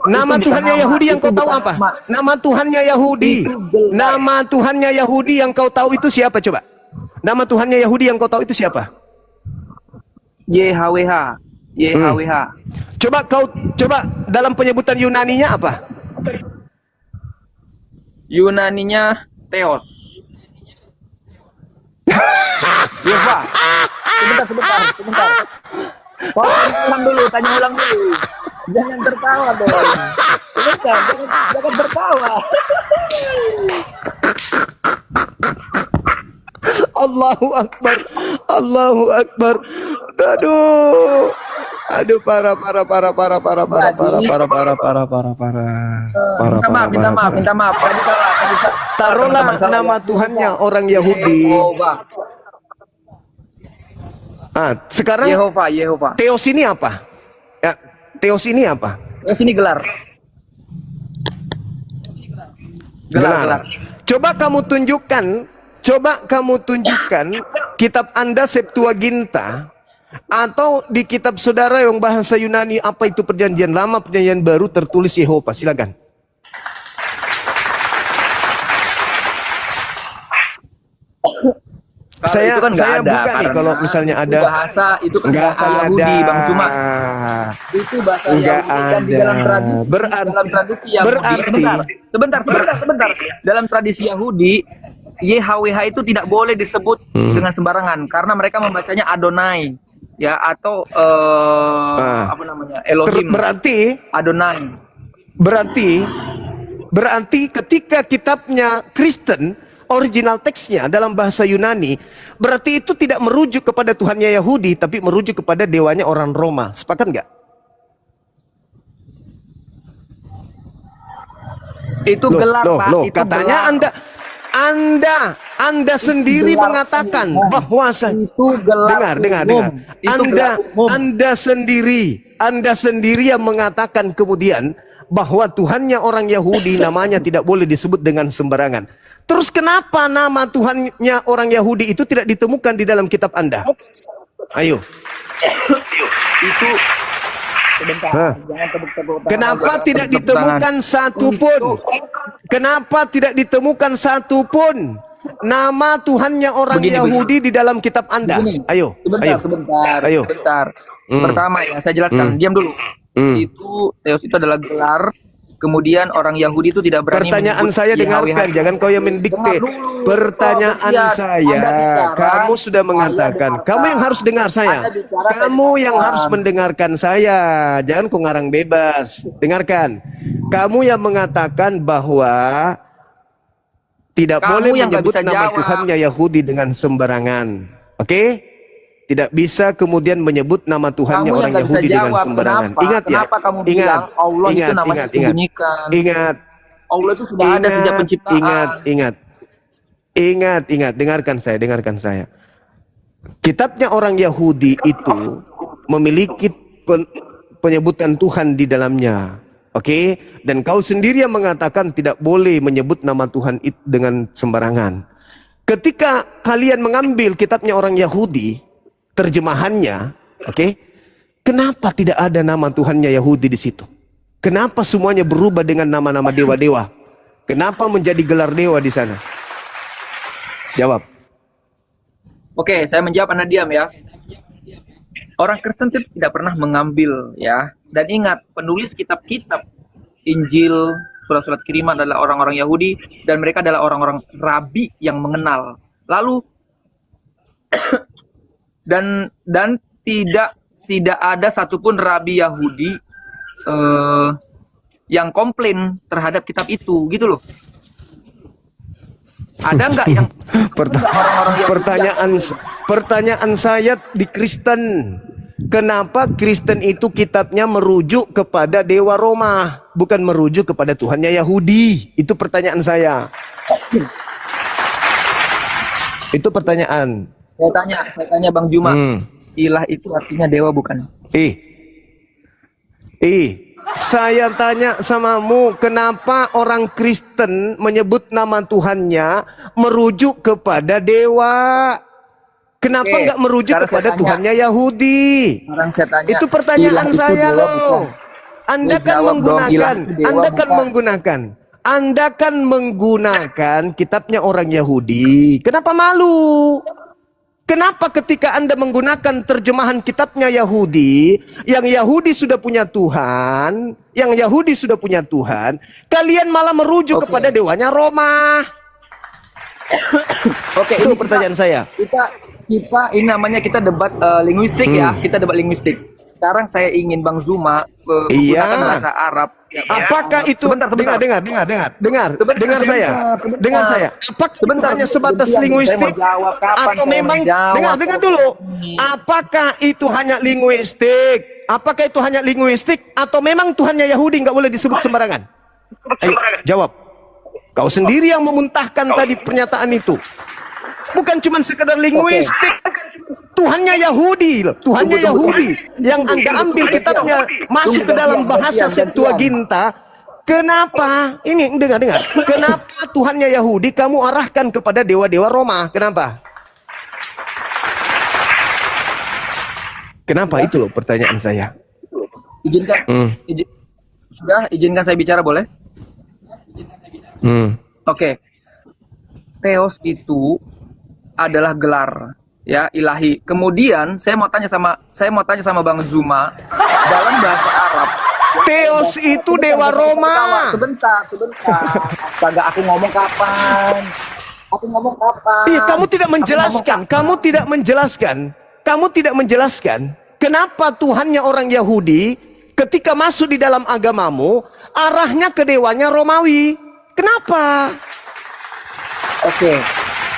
Nama Tuhannya Yahudi yang kau tahu apa? Nama Tuhannya Yahudi. Nama Tuhannya Yahudi yang kau tahu itu siapa coba? Nama Tuhannya Yahudi yang kau tahu itu siapa? YHWH. Coba dalam penyebutan Yunaninya apa? Yunaninya Theos. Yeva. Sebentar. Tanya ulang dulu. Jangan tertawa dong. Sebentar, jangan tertawa. Allahu Akbar. Aduh. Aduh, para. Minta maaf. Tadi salah. Taruhlah nama Tuhannya orang Yahudi. Yehova. Sekarang Yehova. Theos ini apa? Ya, Theos ini apa? Ya sini gelar. Gelar. Coba kamu tunjukkan kitab Anda Septuaginta atau di kitab saudara yang bahasa Yunani, apa itu perjanjian lama, perjanjian baru tertulis Yehova. Silakan. Saya buka nih kalau misalnya ada. Itu kan bahasa Yahudi, Bang Zuma. Itu bahasa Yahudi dan di dalam tradisi Yahudi. Sebentar. Dalam tradisi Yahudi, YHWH itu tidak boleh disebut dengan sembarangan karena mereka membacanya Adonai, ya, atau apa namanya, Elohim. Berarti Adonai. Berarti ketika kitabnya Kristen, original teksnya dalam bahasa Yunani, berarti itu tidak merujuk kepada Tuhannya Yahudi, tapi merujuk kepada dewanya orang Roma. Sepakat nggak? Itu gelar, Pak. Itu katanya gelar. Anda sendiri mengatakan bahwa itu gelar. Dengar. Anda sendiri yang mengatakan kemudian bahwa Tuhannya orang Yahudi namanya tidak boleh disebut dengan sembarangan. Terus kenapa nama Tuhannya orang Yahudi itu tidak ditemukan di dalam kitab Anda? Ayo. Itu sebentar. Jangan tepuk-tepuk. Kenapa tidak ditemukan satupun? Kenapa tidak ditemukan satupun nama Tuhannya orang Yahudi di dalam kitab Anda? Ayo. Sebentar. Pertama ya, saya jelaskan. Diam dulu. Itu Theos itu adalah gelar. Kemudian orang Yahudi itu tidak berani. Pertanyaan saya dengarkan, jangan kau yang mendikte. Pertanyaan saya, kamu sudah mengatakan, kamu yang harus dengar saya. Kamu yang harus mendengarkan saya. Jangan kau ngarang bebas. Dengarkan. Kamu yang mengatakan bahwa tidak boleh menyebut nama Tuhannya Yahudi dengan sembarangan. Oke? Tidak bisa kemudian menyebut nama Tuhannya orang Yahudi dengan sembarangan. Ingat ya. Ingat. Allah itu sudah ada sejak penciptaan. Ingat. Dengarkan saya. Kitabnya orang Yahudi itu memiliki penyebutan Tuhan di dalamnya. Oke? Dan kau sendiri yang mengatakan tidak boleh menyebut nama Tuhan itu dengan sembarangan. Ketika kalian mengambil kitabnya orang Yahudi, terjemahannya, oke? Kenapa tidak ada nama Tuhannya Yahudi di situ? Kenapa semuanya berubah dengan nama-nama dewa-dewa? Kenapa menjadi gelar dewa di sana? Jawab. Oke, saya menjawab, Anda diam ya. Orang Kristen tidak pernah mengambil ya. Dan ingat, penulis kitab-kitab Injil, surat-surat kiriman adalah orang-orang Yahudi dan mereka adalah orang-orang rabi yang mengenal. Lalu dan tidak ada satupun rabi Yahudi yang komplain terhadap kitab itu, gitu loh. Ada nggak yang pertanyaan saya di Kristen, kenapa Kristen itu kitabnya merujuk kepada dewa Roma, bukan merujuk kepada Tuhannya Yahudi? Itu pertanyaan saya. Itu pertanyaan. Saya tanya Bang Juma, ilah itu artinya dewa bukan? Saya tanya samamu, kenapa orang Kristen menyebut nama Tuhannya merujuk kepada dewa? Kenapa nggak merujuk kepada Tuhannya Yahudi? Itu pertanyaan saya loh. Anda kan menggunakan kitabnya orang Yahudi. Kenapa malu? Kenapa ketika Anda menggunakan terjemahan kitabnya Yahudi, yang Yahudi sudah punya Tuhan, kalian malah merujuk kepada dewanya Roma? Itu pertanyaan saya. Kita ini namanya kita debat linguistik ya, kita debat linguistik. Sekarang saya ingin Bang Zuma menggunakan bahasa Arab. Apakah itu? Dengar saya. Apakah hanya sebatas linguistik? Atau memang dengar dulu. Apakah itu hanya linguistik? apakah itu hanya linguistik atau memang Tuhannya Yahudi nggak boleh disebut sembarangan? Ayo, jawab. Kau sendiri yang memuntahkan tadi pernyataan itu. Bukan cuma sekedar linguistik. Tuhannya Yahudi loh. Tuhannya Yahudi. Yang Anda ambil kitabnya masuk ke dalam bahasa Septuaginta. Kenapa? Ini dengar. Kenapa Tuhannya Yahudi kamu arahkan kepada dewa-dewa Roma? Kenapa? Kenapa itu loh pertanyaan saya. Izinkan, izinkan saya bicara boleh? Oke. Theos itu adalah gelar ya ilahi. Kemudian saya mau tanya sama Bang Zuma dalam bahasa Arab. Theos itu dewa Roma. Sebentar. Astaga, aku ngomong kapan? Iya, kamu tidak menjelaskan kenapa Tuhannya orang Yahudi ketika masuk di dalam agamamu arahnya ke dewanya Romawi. Kenapa? Oke.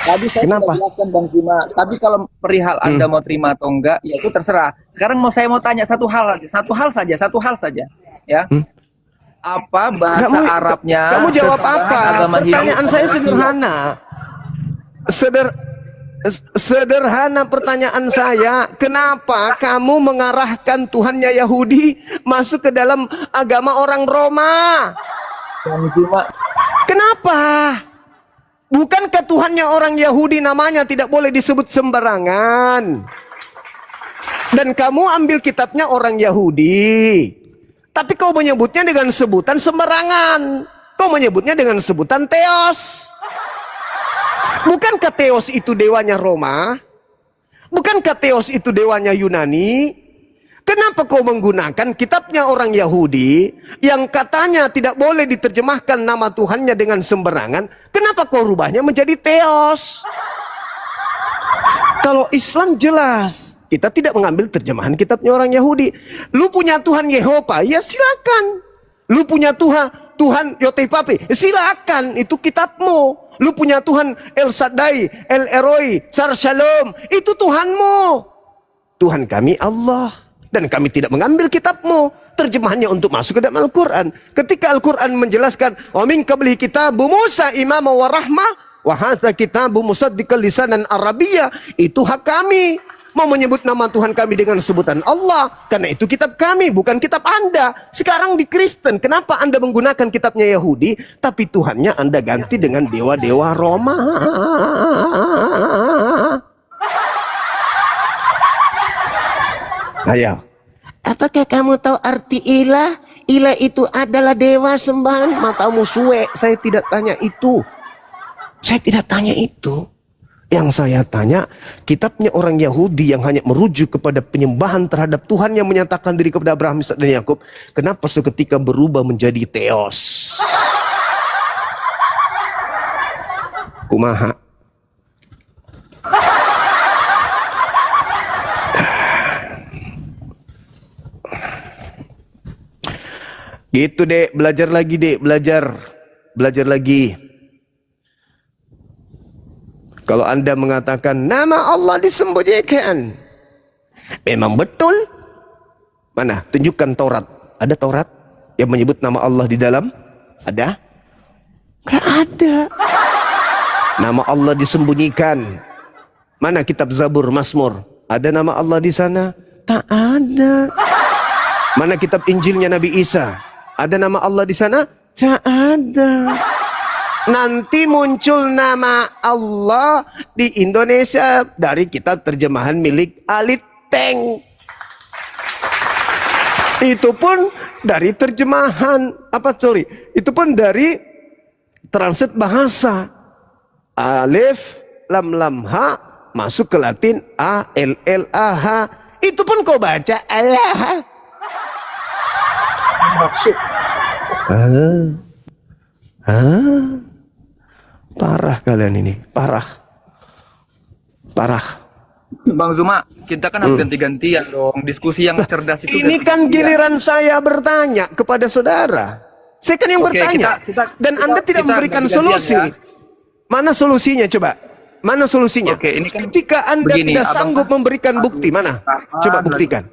Tadi saya sudah jelaskan Bang Zuma. Tapi kalau perihal Anda mau terima atau enggak, ya itu terserah. Sekarang saya mau tanya satu hal saja. Ya. Apa bahasa Arabnya? Kamu jawab apa? Pertanyaan saya sederhana. Sederhana pertanyaan saya, kenapa kamu mengarahkan Tuhannya Yahudi masuk ke dalam agama orang Roma? Kenapa? Bukankah Tuhannya orang Yahudi namanya tidak boleh disebut sembarangan? Dan kamu ambil kitabnya orang Yahudi. Tapi kau menyebutnya dengan sebutan sembarangan. Kau menyebutnya dengan sebutan Theos. Bukankah Theos itu dewanya Roma? Bukankah Theos itu dewanya Yunani? Kenapa kau menggunakan kitabnya orang Yahudi yang katanya tidak boleh diterjemahkan nama Tuhannya dengan sembarangan? Kenapa kau rubahnya menjadi Theos? Kalau Islam jelas, kita tidak mengambil terjemahan kitabnya orang Yahudi. Lu punya Tuhan Yehova, ya silakan. Lu punya Tuhan Yotepape, silakan, itu kitabmu. Lu punya Tuhan El Shaddai, El Eroi, Sar Shalom, itu Tuhanmu. Tuhan kami Allah. Dan kami tidak mengambil kitabmu, terjemahannya untuk masuk ke dalam Al-Quran. Ketika Al-Quran menjelaskan, wa min qablihi kitabu Musa imama wa rahmah, wa hadza kitabu musaddiqan lisanan Arabiyyah, itu hak kami. Mau menyebut nama Tuhan kami dengan sebutan Allah, karena itu kitab kami, bukan kitab Anda. Sekarang di Kristen, kenapa Anda menggunakan kitabnya Yahudi, tapi Tuhannya Anda ganti dengan dewa-dewa Roma? Ayo. Apakah kamu tahu arti ilah? Ilah itu adalah dewa sembahan. Matamu suwe. Saya tidak tanya itu. Yang saya tanya, kitabnya orang Yahudi yang hanya merujuk kepada penyembahan terhadap Tuhan yang menyatakan diri kepada Abraham, Ishak dan Yakub, kenapa seketika berubah menjadi Theos? Kumaha? Gitu dek, belajar lagi dek, belajar lagi. Kalau Anda mengatakan nama Allah disembunyikan, memang betul. Mana? Tunjukkan Taurat. Ada Taurat yang menyebut nama Allah di dalam? Ada? Gak ada. Nama Allah disembunyikan. Mana kitab Zabur, Mazmur? Ada nama Allah di sana? Tak ada. Mana kitab Injilnya Nabi Isa? Ada nama Allah di sana? Tak ada. Nanti muncul nama Allah di Indonesia dari kitab terjemahan milik Aliteng. Itu pun dari terjemahan itu pun dari translate bahasa. Alif lam lam ha masuk ke Latin A L L A H. Itu pun kau baca Allah. Maksud. Parah kalian ini, parah. Bang Zuma, kita kan harus ganti-gantian dong. Diskusi yang cerdas itu. Ini kan giliran saya bertanya kepada saudara. Saya kan yang bertanya. Dan Anda tidak memberikan solusi. Ya. Mana solusinya coba? Mana solusinya? Oke, ini kan ketika Anda tidak sanggup memberikan bukti, mana? Coba buktikan.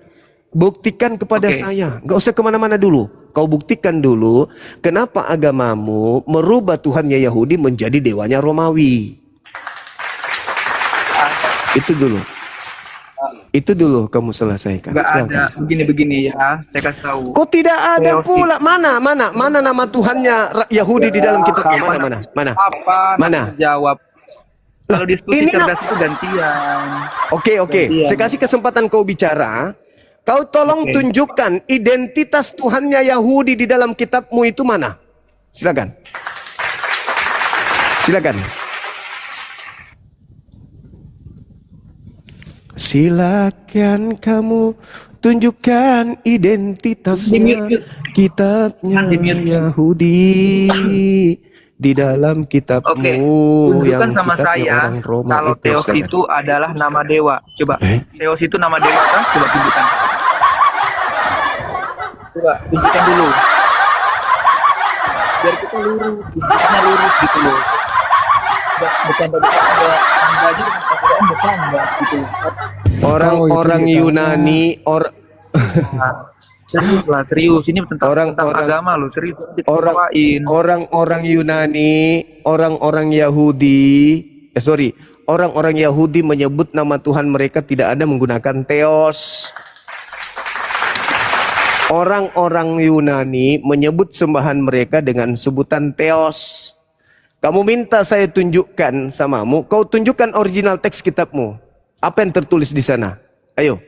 Buktikan kepada Oke. saya. Gak usah kemana-mana dulu. Kau buktikan dulu kenapa agamamu merubah Tuhannya Yahudi menjadi dewanya Romawi. Itu dulu. Itu dulu kamu selesaikan. Nggak ada. Silakan. Begini-begini ya, saya kasih tahu. Kok tidak ada Theos pula? Mana nama Tuhannya Yahudi di dalam kitabnya? Mana? Apa? Mana? Jawab. Kalau diskusi ini cerdas itu gantian. Oke. Gantian. Saya kasih kesempatan kau bicara. Kau tolong Oke. tunjukkan identitas Tuhannya Yahudi di dalam kitabmu itu mana? Silakan. Silakan kamu tunjukkan identitasnya Di-mute. kitabnya Di-mute. Yahudi di dalam kitabmu. Oke, tunjukkan sama kitabnya saya orang Roma kalau Theos silakan. itu adalah nama dewa. Coba, Theos itu nama dewa kan? Coba tunjukkan. Coba tunjukkan dulu. Biar kita lurus, diskusinya lurus gitu loh. Bukan anda aja dengan Al-Quran bercanda gitu. Orang-orang Yunani, Serius lah, serius. Ini tentang agama loh, serius. orang-orang Yunani, orang-orang Yahudi, orang-orang Yahudi menyebut nama Tuhan mereka tidak ada menggunakan Theos. Orang-orang Yunani menyebut sembahan mereka dengan sebutan Theos. Kamu minta saya tunjukkan samamu, kau tunjukkan original teks kitabmu. Apa yang tertulis di sana? Ayo,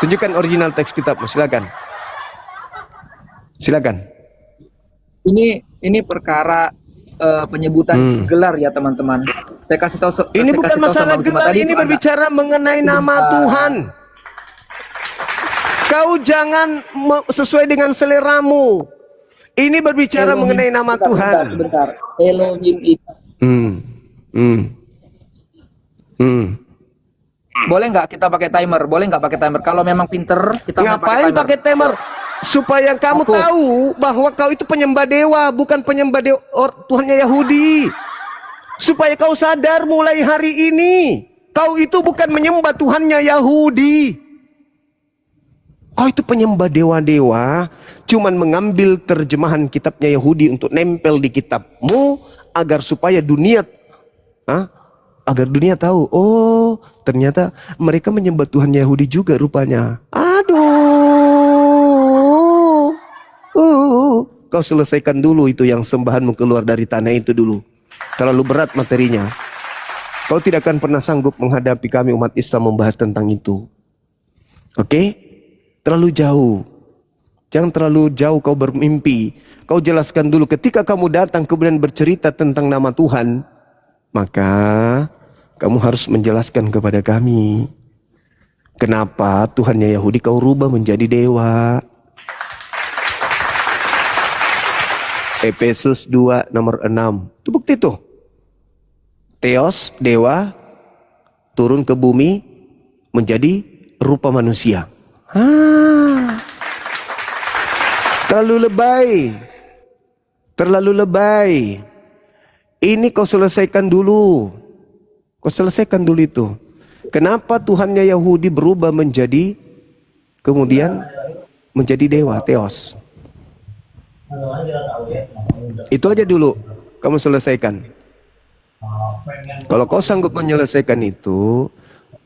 tunjukkan original teks kitabmu, silakan. Ini perkara penyebutan gelar ya teman-teman. Saya kasih tahu. Ini bukan masalah gelar, ini berbicara mengenai nama Tuhan. Kau jangan sesuai dengan seleramu. Ini berbicara Elohim, mengenai nama Tuhan. Sebentar. Elohim itu. Boleh nggak kita pakai timer? Kalau memang pinter, kita Ngapain pakai timer? Supaya kamu tahu bahwa kau itu penyembah dewa, bukan penyembah dewa Tuhannya Yahudi. Supaya kau sadar mulai hari ini, kau itu bukan menyembah Tuhannya Yahudi. Kau itu penyembah dewa-dewa, cuman mengambil terjemahan kitabnya Yahudi untuk nempel di kitabmu agar supaya dunia tahu, oh ternyata mereka menyembah Tuhan Yahudi juga rupanya. Aduh. Kau selesaikan dulu itu yang sembahanmu keluar dari tanah itu dulu. Terlalu berat materinya. Kau tidak akan pernah sanggup menghadapi kami umat Islam membahas tentang itu. Oke? Terlalu jauh. Jangan terlalu jauh kau bermimpi. Kau jelaskan dulu ketika kamu datang kemudian bercerita tentang nama Tuhan, maka kamu harus menjelaskan kepada kami kenapa Tuhannya Yahudi kau rubah menjadi dewa. Efesus 2 nomor 6. Itu bukti tuh. Theos, dewa, turun ke bumi menjadi rupa manusia. Terlalu lebay. Ini kau selesaikan dulu. Itu. Kenapa Tuhannya Yahudi berubah kemudian menjadi dewa, Theos? Itu aja dulu kamu selesaikan. Kalau kau sanggup menyelesaikan itu,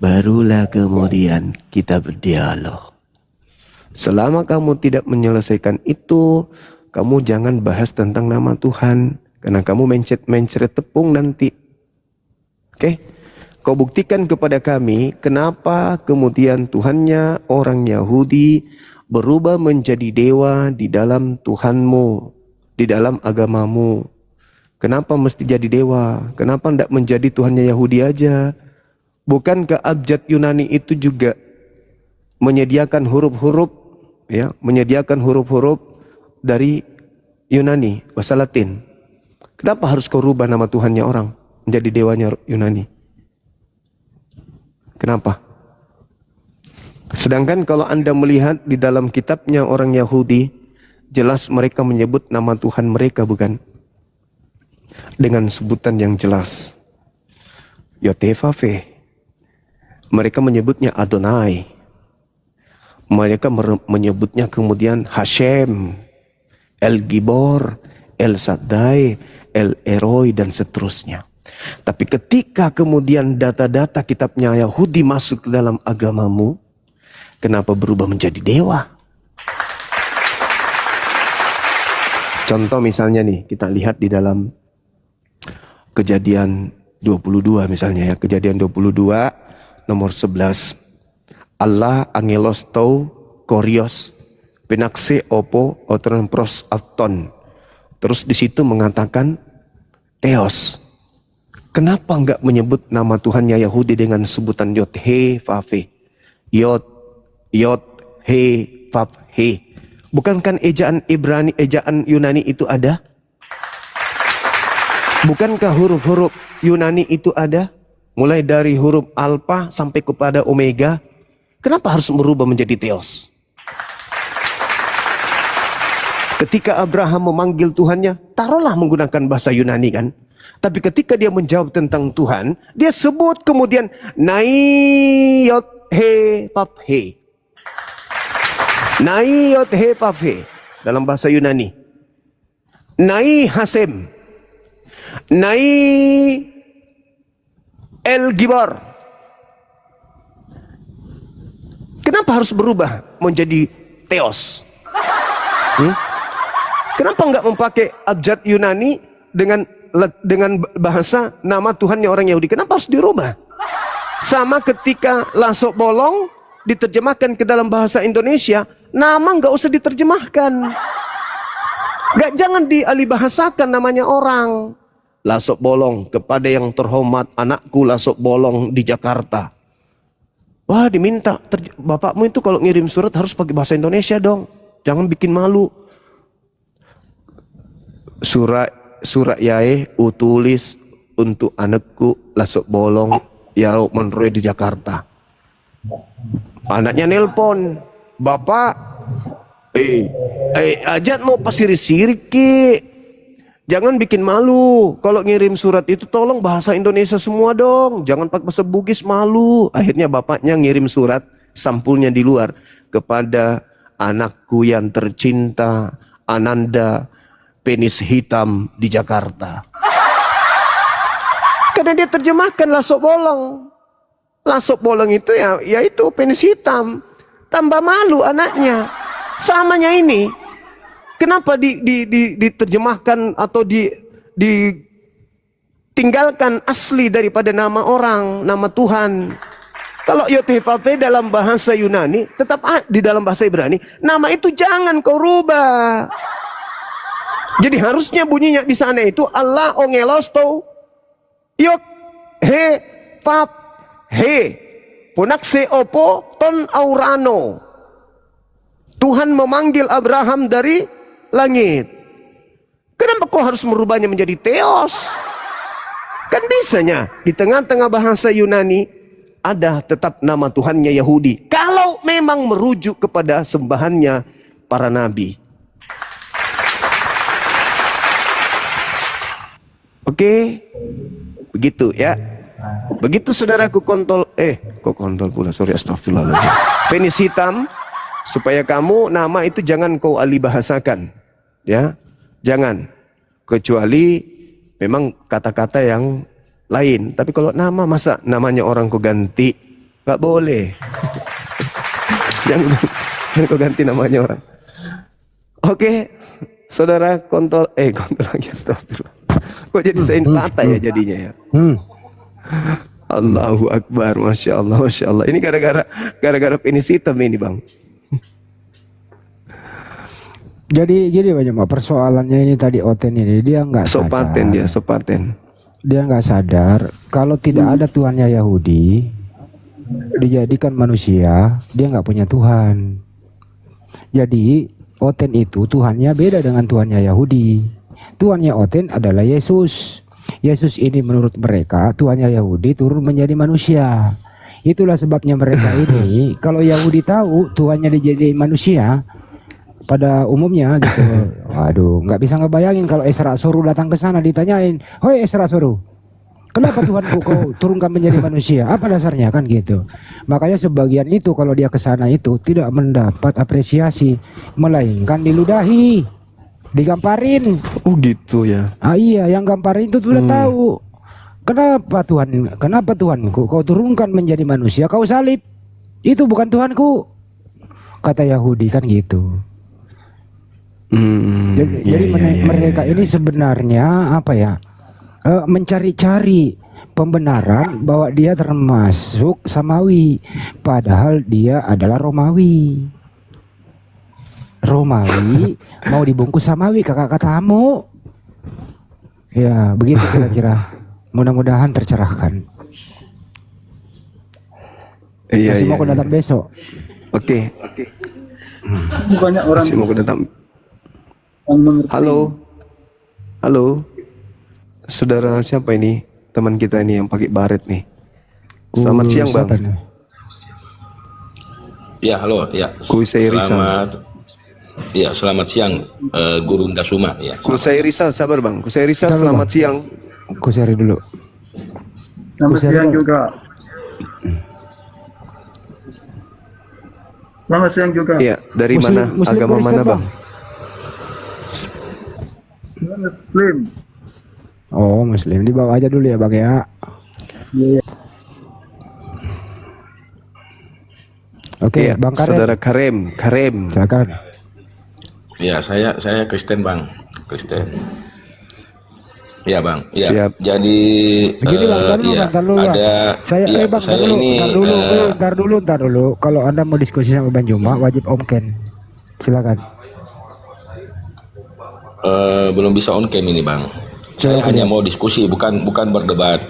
barulah kemudian kita berdialog. Selama kamu tidak menyelesaikan itu, kamu jangan bahas tentang nama Tuhan, karena kamu mencret tepung nanti. Oke? Kau buktikan kepada kami kenapa kemudian Tuhannya orang Yahudi berubah menjadi dewa di dalam Tuhanmu, di dalam agamamu. Kenapa mesti jadi dewa? Kenapa tidak menjadi Tuhannya Yahudi aja? Bukankah abjad Yunani itu juga menyediakan huruf-huruf dari Yunani, bahasa Latin? Kenapa harus kau rubah nama Tuhannya orang menjadi dewanya Yunani? Kenapa? Sedangkan kalau Anda melihat di dalam kitabnya orang Yahudi, jelas mereka menyebut nama Tuhan mereka, bukan? Dengan sebutan yang jelas. Yotevave. Mereka menyebutnya Adonai. Mereka menyebutnya kemudian Hashem, El Gibor, El Shaddai, El Eroi, dan seterusnya. Tapi ketika kemudian data-data kitabnya Yahudi masuk ke dalam agamamu, kenapa berubah menjadi dewa? Contoh misalnya nih, kita lihat di dalam Kejadian 22 misalnya ya. Kejadian 22 nomor 11. Allah angelos tou korios penakse opo otron pros afton. Terus di situ mengatakan Theos. Kenapa enggak menyebut nama Tuhannya Yahudi dengan sebutan Yod He Vav He? Yod He Vav He. Bukankah ejaan Ibrani, ejaan Yunani itu ada? Bukankah huruf-huruf Yunani itu ada? Mulai dari huruf alfa sampai kepada omega. Kenapa harus berubah menjadi Theos? Ketika Abraham memanggil Tuhannya, taruhlah menggunakan bahasa Yunani kan. Tapi ketika dia menjawab tentang Tuhan, dia sebut kemudian Nai Yod He Vav He. Nai Yod He Vav He dalam bahasa Yunani. Nai Hasem. Nai El Gibor. Kenapa harus berubah menjadi Theos? Kenapa enggak memakai abjad Yunani dengan bahasa nama Tuhannya orang Yahudi? Kenapa harus dirubah? Sama ketika lasok bolong diterjemahkan ke dalam bahasa Indonesia, nama enggak usah diterjemahkan. Jangan dialihbahasakan namanya orang. Lasok bolong kepada yang terhormat anakku Lasok bolong di Jakarta. Wah, diminta bapakmu itu kalau ngirim surat harus pakai bahasa Indonesia dong. Jangan bikin malu. Surat yae utulis untuk anakku Lasok bolong ya menroy di Jakarta. Anaknya nelpon, bapak, ajat mau pasirik-sirik ki. Jangan bikin malu. Kalau ngirim surat itu tolong bahasa Indonesia semua dong. Jangan pakai bahasa Bugis, malu. Akhirnya bapaknya ngirim surat, sampulnya di luar. Kepada anakku yang tercinta, Ananda, penis hitam di Jakarta. Karena dia terjemahkan lasok bolong. Lasok bolong itu ya itu penis hitam. Tambah malu anaknya. Samanya ini. Kenapa diterjemahkan atau ditinggalkan asli daripada nama orang, nama Tuhan? Kalau Yod He Vav He dalam bahasa Yunani, tetap di dalam bahasa Ibrani, nama itu jangan kau rubah. Jadi harusnya bunyinya di sana itu Allah ongelos tou Yod He Vav He punakse opo ton aurano. Tuhan memanggil Abraham dari langit. Kenapa kau harus merubahnya menjadi Theos? Kan bisanya di tengah-tengah bahasa Yunani ada tetap nama Tuhannya Yahudi. Kalau memang merujuk kepada sembahannya para nabi. Oke, begitu ya. Begitu saudaraku kok kontol pula, sorry, astagfirullahaladzim. Penis hitam, supaya kamu nama itu jangan kau alihbahasakan. Ya, jangan, kecuali memang kata-kata yang lain. Tapi kalau nama, masa namanya orang kau ganti? Gak boleh. jangan kau ganti namanya orang. Oke, saudara kontol lagi, astagfirullah. Kok jadi sain lata ya jadinya ya? Allahu Akbar, Masya Allah, Masya Allah. Ini gara-gara penis hitam ini bang. Jadi gini Pak Jemaah, persoalannya ini tadi Oten ini dia nggak sadar. Sopaten. Dia nggak sadar kalau tidak ada Tuhannya Yahudi, dijadikan manusia, dia nggak punya Tuhan. Jadi Oten itu Tuhannya beda dengan Tuhannya Yahudi. Tuhannya Oten adalah Yesus. Yesus ini menurut mereka Tuhannya Yahudi turun menjadi manusia. Itulah sebabnya mereka ini kalau Yahudi tahu Tuhannya dijadikan manusia, pada umumnya gitu, waduh, nggak bisa ngebayangin kalau Esra Soru datang ke sana ditanyain, hoi Esra Soru, Kenapa Tuhanku kau turunkan menjadi manusia? Apa dasarnya kan gitu. Makanya sebagian itu kalau dia ke sana itu tidak mendapat apresiasi, melainkan diludahi, digamparin. Oh gitu ya. Ah iya, yang gamparin itu sudah tahu. Kenapa Tuhanku kau turunkan menjadi manusia, kau salib? Itu bukan Tuhanku, kata Yahudi kan gitu. Jadi mereka ini sebenarnya apa ya? Mencari-cari pembenaran bahwa dia termasuk Samawi, padahal dia adalah Romawi. Romawi mau dibungkus Samawi, kakak katamu. Ya begitu kira-kira. Mudah-mudahan tercerahkan. Iya, Masih mau aku datang besok. Oke. Banyak orang Masih mau aku datang. yang mengerti. Halo. Saudara siapa ini? Teman kita ini yang pakai baret nih. Selamat siang, Bang. Siapa nih? Ya, halo, ya. Kusai Rizal. Selamat siang, Guru Ndasuma, ya. Kusai Rizal, sabar Bang. Kusai Rizal, Sabar, selamat Bang. siang. Aku share dulu. Selamat siang juga. Selamat siang juga. Iya, dari Muslim- mana? Muslim Agama Kristen, mana, Bang? Bang? Muslim. Oh Muslim, dibawa aja dulu ya Bang ya. Iya. Oke, Iya, Bang Karem, Saudara Karem. silakan. Ya, saya Kristen, Bang. Kristen. Ya, Bang. Ya. Siap. Jadi Begini Bang, tar dulu, ya, Bang, tar dulu, Bang. ada Saya, ya, Bang, saya tar dulu, ini tar dulu. Kalau Anda mau diskusi sama Bang Juma, wajib Om Ken. Silakan. belum bisa on cam ini, Bang. Saya Silakan, hanya ya. mau diskusi, bukan berdebat,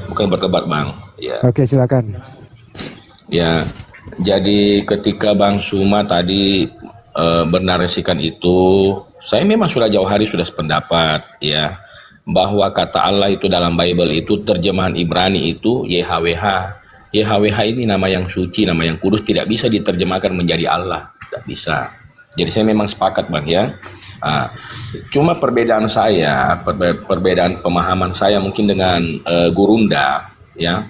Bang. Ya. Oke, silakan. Ya, jadi ketika Bang Suma tadi bernarasikan itu, saya memang sudah jauh hari sudah sependapat ya bahwa kata Allah itu dalam Bible itu terjemahan Ibrani itu YHWH. YHWH ini nama yang suci, nama yang kudus, tidak bisa diterjemahkan menjadi Allah, tidak bisa. Jadi saya memang sepakat Bang ya. Cuma perbedaan perbedaan pemahaman saya mungkin dengan Gurunda ya.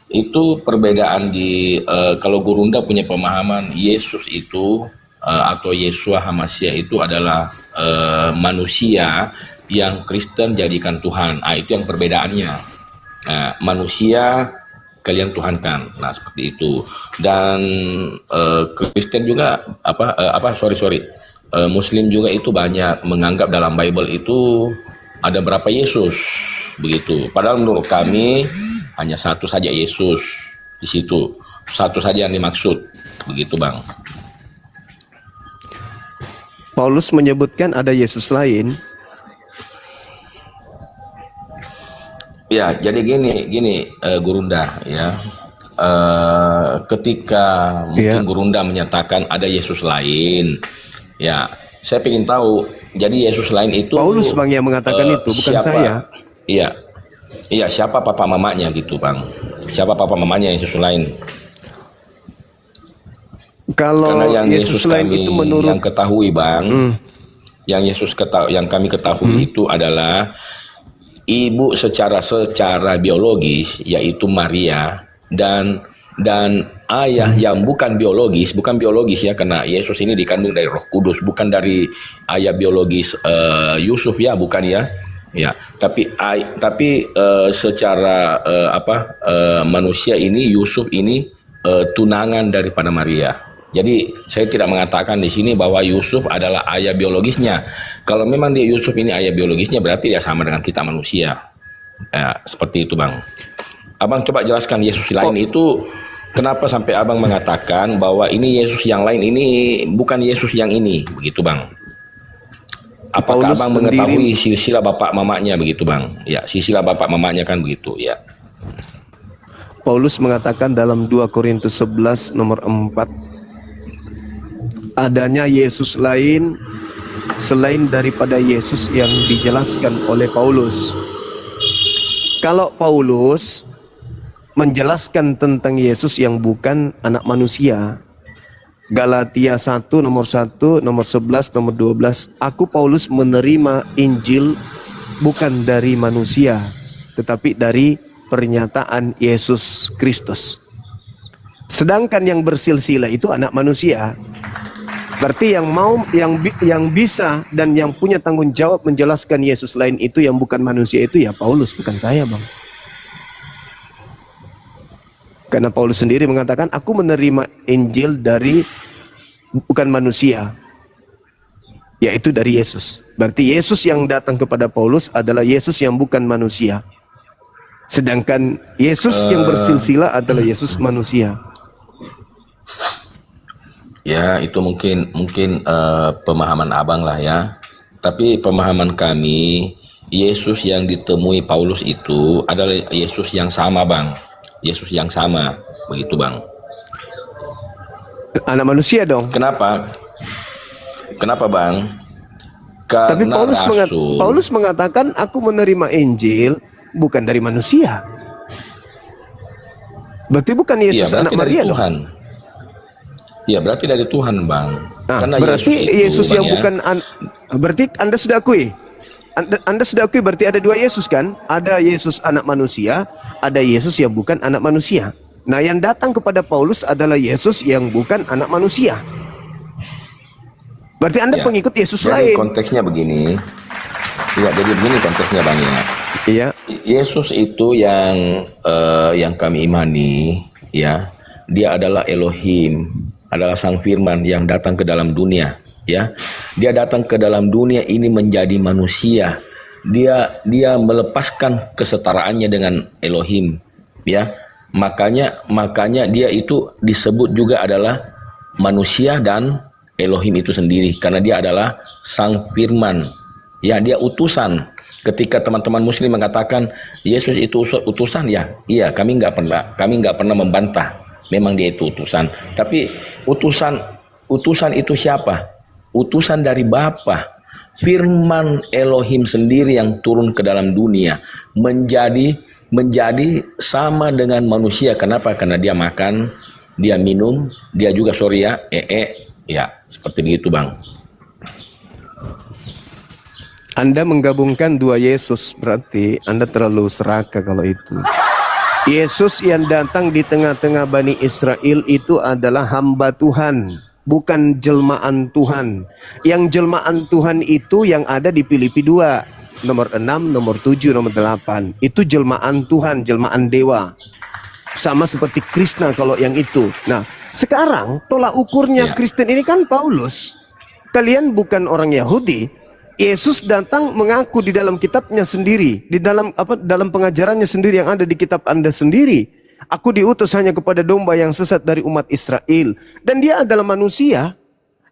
Itu perbedaan di kalau Gurunda punya pemahaman Yesus itu atau Yeshua HaMashiach itu adalah manusia yang Kristen jadikan Tuhan. Itu yang perbedaannya. Manusia kalian tuhankan. Nah, seperti itu. Dan Kristen juga Muslim juga itu banyak menganggap dalam Bible itu ada berapa Yesus begitu. Padahal menurut kami hanya satu saja Yesus di situ. Satu saja yang dimaksud. Begitu, Bang. Paulus menyebutkan ada Yesus lain. Ya, jadi gini Gurunda ya. Ketika mungkin Gurunda menyatakan ada Yesus lain, ya, saya ingin tahu. Jadi Yesus lain itu Paulus Bang yang mengatakan itu, bukan siapa? saya. Iya, siapa papa mamanya gitu, Bang? Siapa papa mamanya Yesus lain? Kalau Karena yang Yesus lain kami itu menurut yang ketahui, Bang, yang yang kami ketahui itu adalah ibu secara biologis yaitu Maria dan ayah yang bukan biologis ya, karena Yesus ini dikandung dari Roh Kudus, bukan dari ayah biologis Yusuf ya, bukan ya. Ya, tapi secara manusia ini Yusuf ini tunangan daripada Maria. Jadi saya tidak mengatakan di sini bahwa Yusuf adalah ayah biologisnya. Kalau memang dia Yusuf ini ayah biologisnya, berarti dia sama dengan kita manusia. Ya, seperti itu, Bang. Abang coba jelaskan Yesus lain itu kenapa sampai Abang mengatakan bahwa ini Yesus yang lain, ini bukan Yesus yang ini, begitu, Bang. Apakah Paulus Abang mengetahui silsilah bapak mamanya begitu, Bang? Ya, silsilah bapak mamanya kan begitu, ya. Paulus mengatakan dalam 2 Korintus 11 nomor 4, adanya Yesus lain selain daripada Yesus yang dijelaskan oleh Paulus. Kalau Paulus menjelaskan tentang Yesus yang bukan anak manusia, Galatia 1 nomor 1, nomor 11, nomor 12, aku Paulus menerima Injil bukan dari manusia, tetapi dari pernyataan Yesus Kristus. Sedangkan yang bersilsilah itu anak manusia. Berarti yang bisa dan yang punya tanggung jawab menjelaskan Yesus lain itu yang bukan manusia itu ya Paulus, bukan saya, Bang. Karena Paulus sendiri mengatakan, aku menerima Injil dari bukan manusia, yaitu dari Yesus. Berarti Yesus yang datang kepada Paulus adalah Yesus yang bukan manusia. Sedangkan Yesus yang bersilsilah adalah Yesus manusia. Ya, itu mungkin pemahaman abang lah ya. Tapi pemahaman kami, Yesus yang ditemui Paulus itu adalah Yesus yang sama, Bang. Yesus yang sama, begitu, Bang. Anak manusia dong. Kenapa? Kenapa, Bang? Tapi Karena Paulus mengatakan, aku menerima Injil bukan dari manusia. Berarti bukan Yesus berarti anak dari Maria dong. Tuhan. Iya, berarti dari Tuhan, Bang. Nah, Karena berarti Yesus Bang, yang bukan berarti Anda sudah akui. Anda sudah akui berarti ada dua Yesus kan? Ada Yesus anak manusia, ada Yesus yang bukan anak manusia. Nah, yang datang kepada Paulus adalah Yesus yang bukan anak manusia. Berarti Anda pengikut Yesus jadi lain. konteksnya begini. Iya, jadi begini konteksnya, Bang ya. Iya. Yesus itu yang kami imani, ya. Dia adalah Elohim, adalah Sang Firman yang datang ke dalam dunia, ya. Dia datang ke dalam dunia ini menjadi manusia. Dia melepaskan kesetaraannya dengan Elohim, ya. Makanya dia itu disebut juga adalah manusia dan Elohim itu sendiri karena dia adalah Sang Firman. Ya, dia utusan. Ketika teman-teman Muslim mengatakan Yesus itu utusan, ya, iya, kami nggak pernah membantah. Memang dia itu utusan. Tapi utusan itu siapa? Utusan dari Bapa. Firman Elohim sendiri yang turun ke dalam dunia menjadi sama dengan manusia. Kenapa? Karena dia makan, dia minum, dia juga ya, seperti begitu, Bang. Anda menggabungkan dua Yesus, berarti Anda terlalu serakah kalau itu. Yesus yang datang di tengah-tengah Bani Israel itu adalah hamba Tuhan, bukan jelmaan Tuhan. Yang jelmaan Tuhan itu yang ada di Filipi 2, nomor 6, nomor 7, nomor 8. Itu jelmaan Tuhan, jelmaan dewa. Sama seperti Krishna kalau yang itu. Nah, sekarang tolak ukurnya Kristen ini kan Paulus. Kalian bukan orang Yahudi. Yesus datang mengaku di dalam kitabnya sendiri, di dalam pengajarannya sendiri yang ada di kitab Anda sendiri. Aku diutus hanya kepada domba yang sesat dari umat Israel. Dan dia adalah manusia.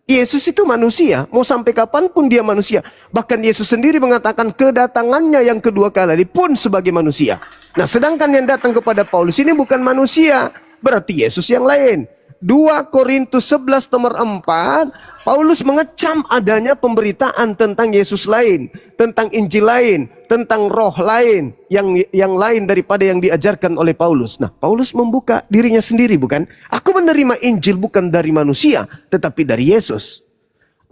Yesus itu manusia, mau sampai kapanpun dia manusia. Bahkan Yesus sendiri mengatakan kedatangannya yang kedua kali pun sebagai manusia. Nah, sedangkan yang datang kepada Paulus ini bukan manusia, berarti Yesus yang lain. 2 Korintus 11 nomor 4, Paulus mengecam adanya pemberitaan tentang Yesus lain, tentang Injil lain, tentang roh lain, yang lain daripada yang diajarkan oleh Paulus. Nah, Paulus membuka dirinya sendiri, bukan? Aku menerima Injil bukan dari manusia, tetapi dari Yesus.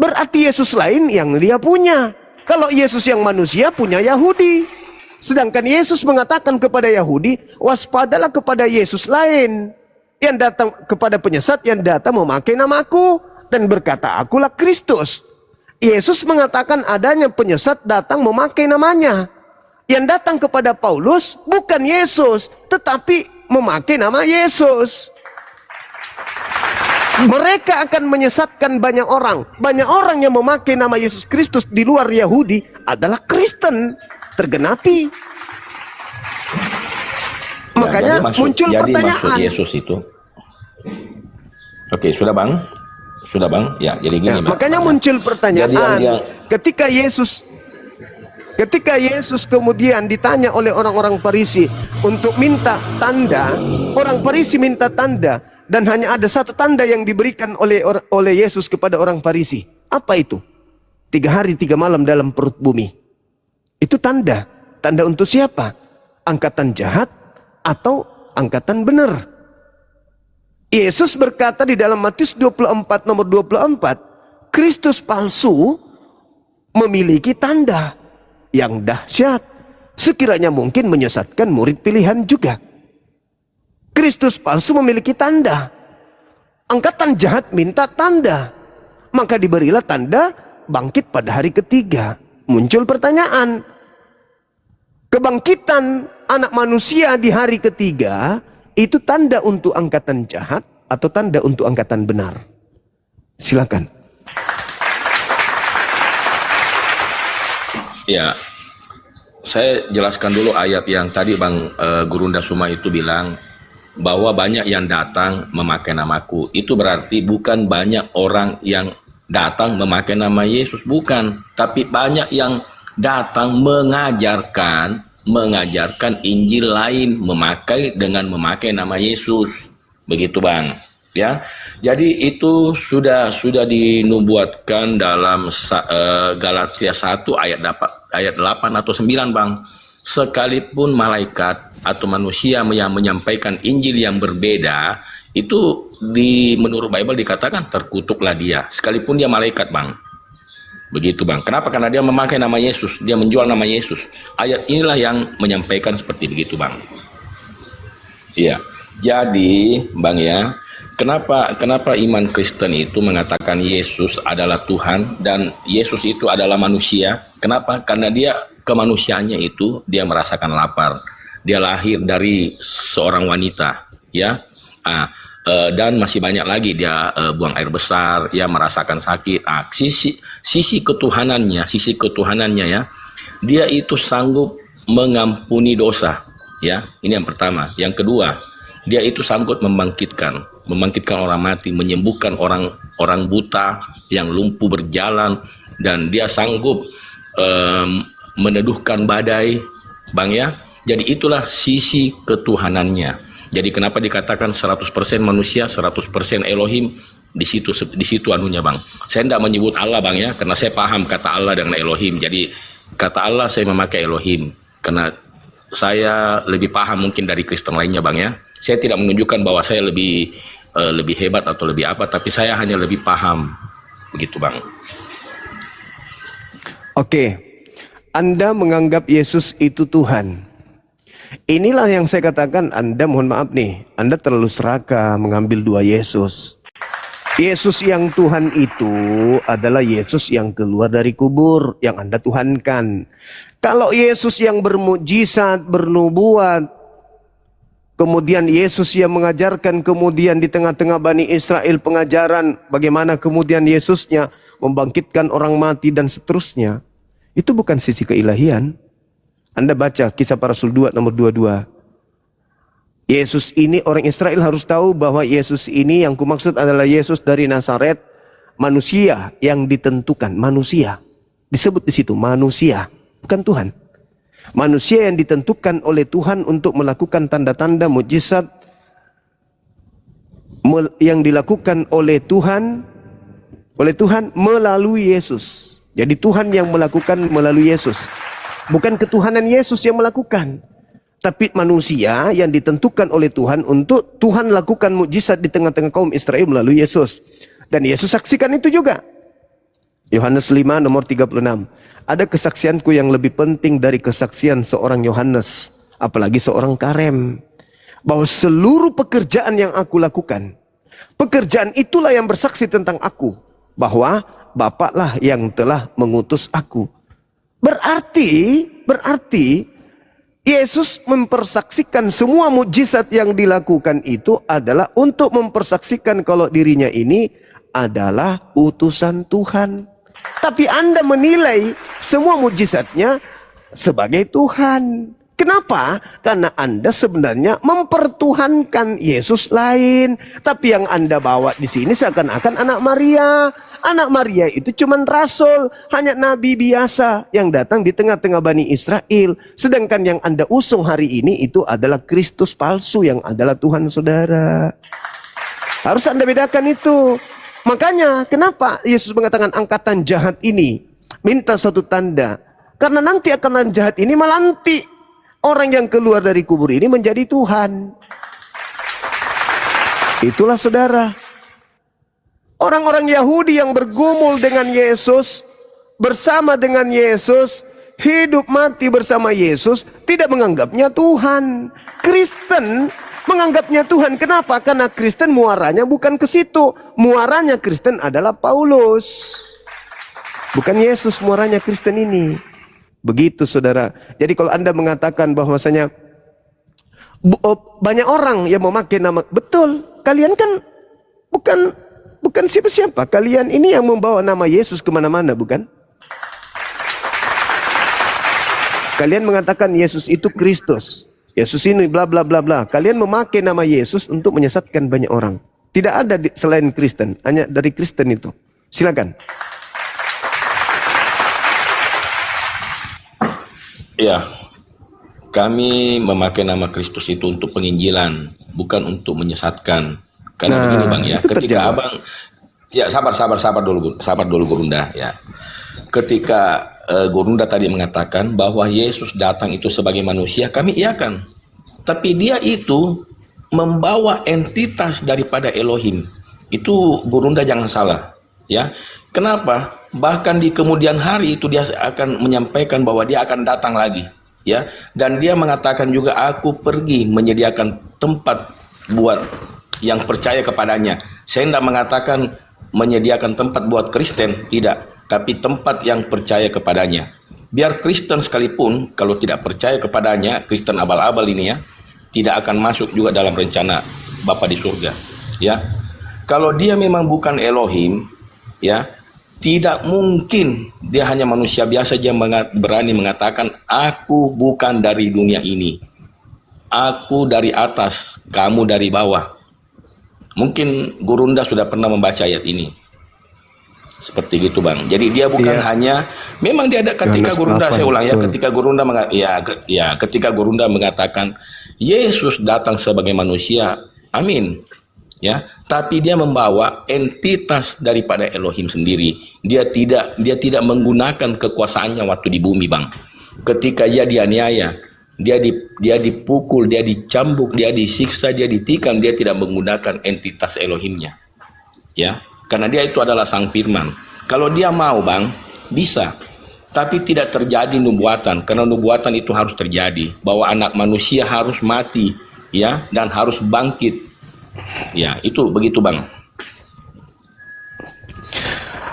Berarti Yesus lain yang dia punya. Kalau Yesus yang manusia punya Yahudi. Sedangkan Yesus mengatakan kepada Yahudi, waspadalah kepada Yesus lain. Yang datang kepada penyesat yang datang memakai namaku dan berkata akulah Kristus. Yesus mengatakan adanya penyesat datang memakai namanya. Yang datang kepada Paulus bukan Yesus, tetapi memakai nama Yesus. Mereka akan menyesatkan banyak orang. Banyak orang yang memakai nama Yesus Kristus di luar Yahudi adalah Kristen. Tergenapi. Makanya muncul pertanyaan. Maksud Yesus itu. Oke, sudah Bang? Sudah Bang? Ya, jadi gini. Ya, makanya muncul pertanyaan. Ketika Yesus kemudian ditanya oleh orang-orang Farisi untuk minta tanda, orang Farisi minta tanda dan hanya ada satu tanda yang diberikan oleh Yesus kepada orang Farisi. Apa itu? 3 hari 3 malam dalam perut bumi. Itu tanda. Tanda untuk siapa? Angkatan jahat atau angkatan benar? Yesus berkata di dalam Matius 24 nomor 24, Kristus palsu memiliki tanda yang dahsyat. sekiranya mungkin menyesatkan murid pilihan juga. Kristus palsu memiliki tanda. Angkatan jahat minta tanda. Maka diberilah tanda bangkit pada hari ketiga. Muncul pertanyaan, kebangkitan anak manusia di hari ketiga itu tanda untuk angkatan jahat atau tanda untuk angkatan benar? Silakan. Ya, saya jelaskan dulu ayat yang tadi Bang Gurunda Suma itu bilang bahwa banyak yang datang memakai namaku. Itu berarti bukan banyak orang yang datang memakai nama Yesus, bukan. Tapi banyak yang datang mengajarkan Injil lain dengan memakai nama Yesus. Begitu Bang. Ya. Jadi itu sudah dinubuatkan dalam Galatia 1 ayat 8 atau 9 Bang. Sekalipun malaikat atau manusia yang menyampaikan Injil yang berbeda, itu menurut Bible dikatakan terkutuklah dia, sekalipun dia malaikat Bang. Begitu Bang. Kenapa? Karena dia memakai nama Yesus, dia menjual nama Yesus. Ayat inilah yang menyampaikan seperti begitu Bang. Iya. Jadi Bang ya, kenapa iman Kristen itu mengatakan Yesus adalah Tuhan dan Yesus itu adalah manusia? Kenapa? Karena dia kemanusiaannya itu dia merasakan lapar. Dia lahir dari seorang wanita, ya. Dan masih banyak lagi dia buang air besar, ya, merasakan sakit. Sisi ketuhanannya ya. Dia itu sanggup mengampuni dosa, ya. Ini yang pertama. Yang kedua, dia itu sanggup membangkitkan orang mati, menyembuhkan orang buta yang lumpuh berjalan, dan dia sanggup meneduhkan badai, Bang ya. Jadi itulah sisi ketuhanannya. Jadi kenapa dikatakan 100% manusia, 100% Elohim? Di situ anunya Bang. Saya tidak menyebut Allah Bang ya, karena saya paham kata Allah dengan Elohim. Jadi kata Allah saya memakai Elohim karena saya lebih paham mungkin dari Kristen lainnya Bang ya. Saya tidak menunjukkan bahwa saya lebih hebat atau lebih apa, tapi saya hanya lebih paham. Begitu Bang. Oke. Anda menganggap Yesus itu Tuhan. Inilah yang saya katakan, Anda mohon maaf nih, Anda terlalu serakah mengambil dua Yesus. Yesus yang Tuhan itu adalah Yesus yang keluar dari kubur, yang Anda tuhankan. Kalau Yesus yang bermukjizat, bernubuat, kemudian Yesus yang mengajarkan, kemudian di tengah-tengah Bani Israel pengajaran, bagaimana kemudian Yesusnya membangkitkan orang mati dan seterusnya. Itu bukan sisi keilahian. Anda baca Kisah Para Rasul 2 nomor 22. Yesus ini, orang Israel harus tahu bahwa Yesus ini yang kumaksud adalah Yesus dari Nazaret, manusia yang ditentukan, manusia. Disebut di situ manusia, bukan Tuhan. Manusia yang ditentukan oleh Tuhan untuk melakukan tanda-tanda mukjizat yang dilakukan oleh Tuhan melalui Yesus. Jadi Tuhan yang melakukan melalui Yesus. Bukan ketuhanan Yesus yang melakukan. Tapi manusia yang ditentukan oleh Tuhan untuk Tuhan lakukan mukjizat di tengah-tengah kaum Israel melalui Yesus. Dan Yesus saksikan itu juga. Yohanes 5 nomor 36. Ada kesaksianku yang lebih penting dari kesaksian seorang Yohanes. Apalagi seorang Karem. Bahwa seluruh pekerjaan yang aku lakukan. Pekerjaan itulah yang bersaksi tentang aku. Bahwa Bapaklah yang telah mengutus aku. Berarti Yesus mempersaksikan semua mukjizat yang dilakukan itu adalah untuk mempersaksikan kalau dirinya ini adalah utusan Tuhan. Tapi Anda menilai semua mukjizatnya sebagai Tuhan. Kenapa? Karena Anda sebenarnya mempertuhankan Yesus lain. Tapi yang Anda bawa di sini seakan-akan anak Maria. Anak Maria itu cuman rasul, hanya nabi biasa yang datang di tengah-tengah Bani Israel. Sedangkan yang Anda usung hari ini itu adalah Kristus palsu yang adalah Tuhan saudara. Harus Anda bedakan itu. Makanya kenapa Yesus mengatakan angkatan jahat ini minta suatu tanda. Karena nanti angkatan jahat ini melantik orang yang keluar dari kubur ini menjadi Tuhan. Itulah saudara. Orang-orang Yahudi yang bergumul dengan Yesus, bersama dengan Yesus, hidup mati bersama Yesus, tidak menganggapnya Tuhan. Kristen menganggapnya Tuhan. Kenapa? Karena Kristen muaranya bukan ke situ. Muaranya Kristen adalah Paulus, bukan Yesus muaranya Kristen ini. Begitu saudara. Jadi kalau Anda mengatakan bahwasanya banyak orang yang memakai nama, betul, kalian kan bukan siapa-siapa. Kalian ini yang membawa nama Yesus kemana-mana, bukan? Kalian mengatakan Yesus itu Kristus, Yesus ini bla bla bla bla. Kalian memakai nama Yesus untuk menyesatkan banyak orang. Tidak ada selain Kristen, hanya dari Kristen itu. Silakan. Ya, kami memakai nama Kristus itu untuk penginjilan, bukan untuk menyesatkan. Karena begini Bang ya, ketika terjawab. Abang, ya sabar dulu Gurunda ya. Ketika Gurunda tadi mengatakan bahwa Yesus datang itu sebagai manusia, kami iakan. Tapi dia itu membawa entitas daripada Elohim. Itu Gurunda jangan salah ya. Kenapa? Bahkan di kemudian hari itu dia akan menyampaikan bahwa dia akan datang lagi ya. Dan dia mengatakan juga, aku pergi menyediakan tempat buat yang percaya kepadanya. Saya tidak mengatakan menyediakan tempat buat Kristen, tidak, tapi tempat yang percaya kepadanya. Biar Kristen sekalipun kalau tidak percaya kepadanya, Kristen abal-abal ini ya, tidak akan masuk juga dalam rencana Bapa di surga ya. Kalau dia memang bukan Elohim ya, tidak mungkin dia hanya manusia biasa aja berani mengatakan, aku bukan dari dunia ini, aku dari atas, kamu dari bawah. Mungkin Gurunda sudah pernah membaca ayat ini. Seperti gitu Bang. Jadi dia bukan hanya, memang dia ada ketika Gurunda, saya ulang ya, ketika Gurunda ketika Gurunda mengatakan Yesus datang sebagai manusia, amin. Ya, tapi dia membawa entitas daripada Elohim sendiri. Dia tidak menggunakan kekuasaannya waktu di bumi, Bang. Ketika dia dianiaya, dia dipukul, dia dicambuk, dia disiksa, dia ditikam, dia tidak menggunakan entitas Elohimnya. Ya, karena dia itu adalah Sang Firman. Kalau dia mau, Bang, bisa. Tapi tidak terjadi nubuatan, karena nubuatan itu harus terjadi, bahwa anak manusia harus mati, ya, dan harus bangkit. Ya, itu begitu Bang.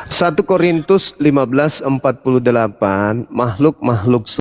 1 Korintus 15:48, makhluk-makhluk